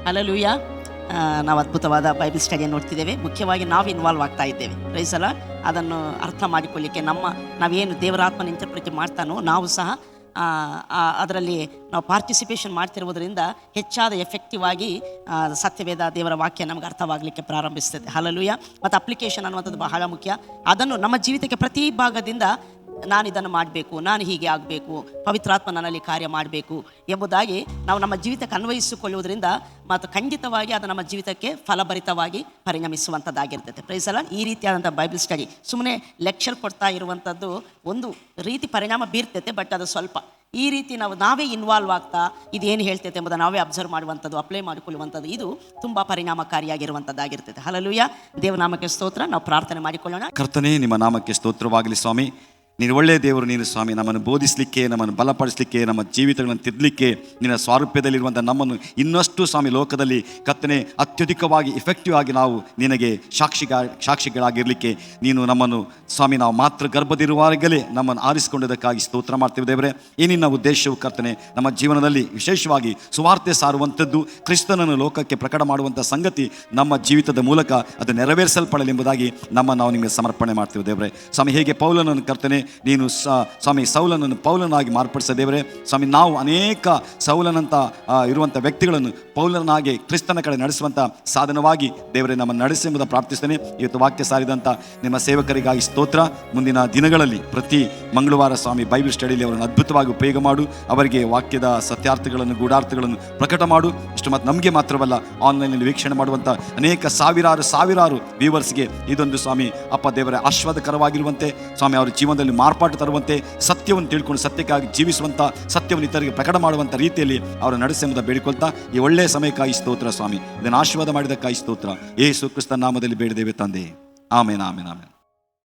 ಹಲ್ಲೆಲೂಯಾ. ನಾವು ಅದ್ಭುತವಾದ ಬೈಬಲ್ ಸ್ಟಡಿಯನ್ನು ನೋಡ್ತಿದ್ದೇವೆ. ಮುಖ್ಯವಾಗಿ ನಾವು ಇನ್ವಾಲ್ವ್ ಆಗ್ತಾ ಇದ್ದೇವೆ. ಪ್ರೈಸಲ್ಲ, ಅದನ್ನು ಅರ್ಥ ಮಾಡಿಕೊಳ್ಳಿಕ್ಕೆ ನಾವೇನು ದೇವರಾತ್ಮನ ಇಂಟರ್ಪ್ರಿಟ್ ಮಾಡ್ತಾನೋ ನಾವು ಸಹ ಅದರಲ್ಲಿ ನಾವು ಪಾರ್ಟಿಸಿಪೇಷನ್ ಮಾಡ್ತಿರುವುದರಿಂದ ಹೆಚ್ಚಾದ ಎಫೆಕ್ಟಿವ್ ಆಗಿ ಸತ್ಯವೇದ ದೇವರ ವಾಕ್ಯ ನಮಗೆ ಅರ್ಥವಾಗಲಿಕ್ಕೆ ಪ್ರಾರಂಭಿಸ್ತದೆ. ಹಲ್ಲೆಲೂಯಾ. ಮತ್ತು ಅಪ್ಲಿಕೇಶನ್ ಅನ್ನುವಂಥದ್ದು ಬಹಳ ಮುಖ್ಯ. ಅದನ್ನು ನಮ್ಮ ಜೀವಿತಕ್ಕೆ ಪ್ರತಿ ಭಾಗದಿಂದ ನಾನು ಇದನ್ನು ಮಾಡಬೇಕು, ನಾನು ಹೀಗೆ ಆಗಬೇಕು, ಪವಿತ್ರಾತ್ಮ ನನ್ನಲ್ಲಿ ಕಾರ್ಯ ಮಾಡಬೇಕು ಎಂಬುದಾಗಿ ನಾವು ನಮ್ಮ ಜೀವಿತಕ್ಕೆ ಅನ್ವಯಿಸಿಕೊಳ್ಳುವುದರಿಂದ ಮತ್ತು ಖಂಡಿತವಾಗಿ ಅದು ನಮ್ಮ ಜೀವಿತಕ್ಕೆ ಫಲಭರಿತವಾಗಿ ಪರಿಣಮಿಸುವಂಥದ್ದಾಗಿರ್ತದೆ. ಪ್ರೈಸಲ್ಲ, ಈ ರೀತಿಯಾದಂಥ ಬೈಬಲ್ ಸ್ಟಡಿ ಸುಮ್ಮನೆ ಲೆಕ್ಚರ್ ಕೊಡ್ತಾ ಇರುವಂಥದ್ದು ಒಂದು ರೀತಿ ಪರಿಣಾಮ ಬೀರ್ತೈತೆ, ಬಟ್ ಅದು ಸ್ವಲ್ಪ ಈ ರೀತಿ ನಾವೇ ಇನ್ವಾಲ್ವ್ ಆಗ್ತಾ ಇದೇನು ಹೇಳ್ತೈತೆ ಎಂಬುದನ್ನು ನಾವೇ ಅಬ್ಸರ್ವ್ ಮಾಡುವಂಥದ್ದು, ಅಪ್ಲೈ ಮಾಡಿಕೊಳ್ಳುವಂಥದ್ದು, ಇದು ತುಂಬ ಪರಿಣಾಮಕಾರಿಯಾಗಿರುವಂಥದ್ದಾಗಿರ್ತದೆ. ಹಲ್ಲೆಲೂಯಾ. ದೇವನಾಮಕ್ಕೆ ಸ್ತೋತ್ರ. ನಾವು ಪ್ರಾರ್ಥನೆ ಮಾಡಿಕೊಳ್ಳೋಣ. ಕರ್ತನೇ, ನಿಮ್ಮ ನಾಮಕ್ಕೆ ಸ್ತೋತ್ರವಾಗಲಿ ಸ್ವಾಮಿ. ನೀನು ಒಳ್ಳೆಯ ದೇವರು ನೀನು ಸ್ವಾಮಿ. ನಮ್ಮನ್ನು ಬೋಧಿಸಲಿಕ್ಕೆ, ನಮ್ಮನ್ನು ಬಲಪಡಿಸಲಿಕ್ಕೆ, ನಮ್ಮ ಜೀವಿತಗಳನ್ನು ತಿದ್ದಲಿಕ್ಕೆ, ನಿನ್ನ ಸ್ವಾರೂಪ್ಯದಲ್ಲಿರುವಂಥ ನಮ್ಮನ್ನು ಇನ್ನಷ್ಟು ಸ್ವಾಮಿ ಲೋಕದಲ್ಲಿ ಕರ್ತನೆ ಅತ್ಯಧಿಕವಾಗಿ ಇಫೆಕ್ಟಿವ್ ಆಗಿ ನಾವು ನಿನಗೆ ಸಾಕ್ಷಿಗಳಾಗಿರಲಿಕ್ಕೆ ನೀನು ನಮ್ಮನ್ನು ಸ್ವಾಮಿ ನಾವು ಮಾತ್ರ ಗರ್ಭದಿರುವಾಗಲೇ ನಮ್ಮನ್ನು ಆರಿಸಿಕೊಂಡದಕ್ಕಾಗಿ ಸ್ತೋತ್ರ ಮಾಡ್ತೇವೆ ದೇವರೇ. ಈ ನಿನ್ನ ಉದ್ದೇಶವು ಕರ್ತನೆ ನಮ್ಮ ಜೀವನದಲ್ಲಿ ವಿಶೇಷವಾಗಿ ಸುವಾರ್ತೆ ಸಾರುವಂಥದ್ದು, ಕ್ರಿಸ್ತನನ್ನು ಲೋಕಕ್ಕೆ ಪ್ರಕಟ ಮಾಡುವಂಥ ಸಂಗತಿ ನಮ್ಮ ಜೀವಿತದ ಮೂಲಕ ಅದು ನೆರವೇರಿಸಲ್ಪಡಲೆಂಬುದಾಗಿ ನಾವು ನಿಮಗೆ ಸಮರ್ಪಣೆ ಮಾಡ್ತೇವೆ ದೇವರೇ. ಸ್ವಾಮಿ, ಹೇಗೆ ಪೌಲನನ್ನು ಕರ್ತನೆ ನೀನು ಸ್ವಾಮಿ ಸೌಲನನ್ನು ಪೌಲನಾಗಿ ಮಾರ್ಪಡಿಸ ದೇವರೇ. ಸ್ವಾಮಿ, ನಾವು ಅನೇಕ ಸೌಲನಂತ ಇರುವಂಥ ವ್ಯಕ್ತಿಗಳನ್ನು ಪೌಲನಾಗಿ ಕ್ರಿಸ್ತನ ಕಡೆ ನಡೆಸುವಂಥ ಸಾಧನವಾಗಿ ದೇವರೇ ನಮ್ಮನ್ನು ನಡೆಸಿ ಎಂಬುದನ್ನು ಪ್ರಾರ್ಥಿಸ್ತೇನೆ. ಇವತ್ತು ವಾಕ್ಯ ಸಾರಿದಂಥ ನಿಮ್ಮ ಸೇವಕರಿಗಾಗಿ ಸ್ತೋತ್ರ. ಮುಂದಿನ ದಿನಗಳಲ್ಲಿ ಪ್ರತಿ ಮಂಗಳವಾರ ಸ್ವಾಮಿ ಬೈಬಲ್ ಸ್ಟಡಿಯಲ್ಲಿ ಅವರನ್ನು ಅದ್ಭುತವಾಗಿ ಉಪಯೋಗ ಮಾಡು. ಅವರಿಗೆ ವಾಕ್ಯದ ಸತ್ಯಾರ್ಥಗಳನ್ನು ಗೂಢಾರ್ಥಗಳನ್ನು ಪ್ರಕಟ ಮಾಡು. ಇಷ್ಟು ಮತ್ತು ನಮಗೆ ಮಾತ್ರವಲ್ಲ, ಆನ್ಲೈನಲ್ಲಿ ವೀಕ್ಷಣೆ ಮಾಡುವಂಥ ಅನೇಕ ಸಾವಿರಾರು ವ್ಯೂವರ್ಸ್ಗೆ ಇದೊಂದು ಸ್ವಾಮಿ ಅಪ್ಪ ದೇವರೇ ಆಶೀರ್ವಾದಕರವಾಗಿರುವಂತೆ ಸ್ವಾಮಿ, ಅವರ ಜೀವನದಲ್ಲಿ ಮಾರ್ಪಾಟು ತರುವಂತೆ, ಸತ್ಯವನ್ನು ತಿಳ್ಕೊಂಡು ಸತ್ಯಕ್ಕಾಗಿ ಜೀವಿಸುವಂಥ, ಸತ್ಯವನ್ನು ಇತರರಿಗೆ ಪ್ರಕಟ ಮಾಡುವಂಥ ರೀತಿಯಲ್ಲಿ ಅವರ ನಡೆಸೆಂಬುದನ್ನು ಬೇಡಿಕೊಳ್ತಾ ಈ ಒಳ್ಳೆಯ ಸಮಯಕ್ಕಾಗಿ ಸ್ತೋತ್ರ ಸ್ವಾಮಿ. ಇದನ್ನು ಆಶೀರ್ವಾದ ಮಾಡಿದಕ್ಕಾಗಿ ಸ್ತೋತ್ರ. ಯೇಸು ಕ್ರಿಸ್ತನ ನಾಮದಲ್ಲಿ ಬೇಡಿದ್ದೇವೆ ತಂದೆ. ಆಮೇನ್, ಆಮೇನ್, ಆಮೇನ್.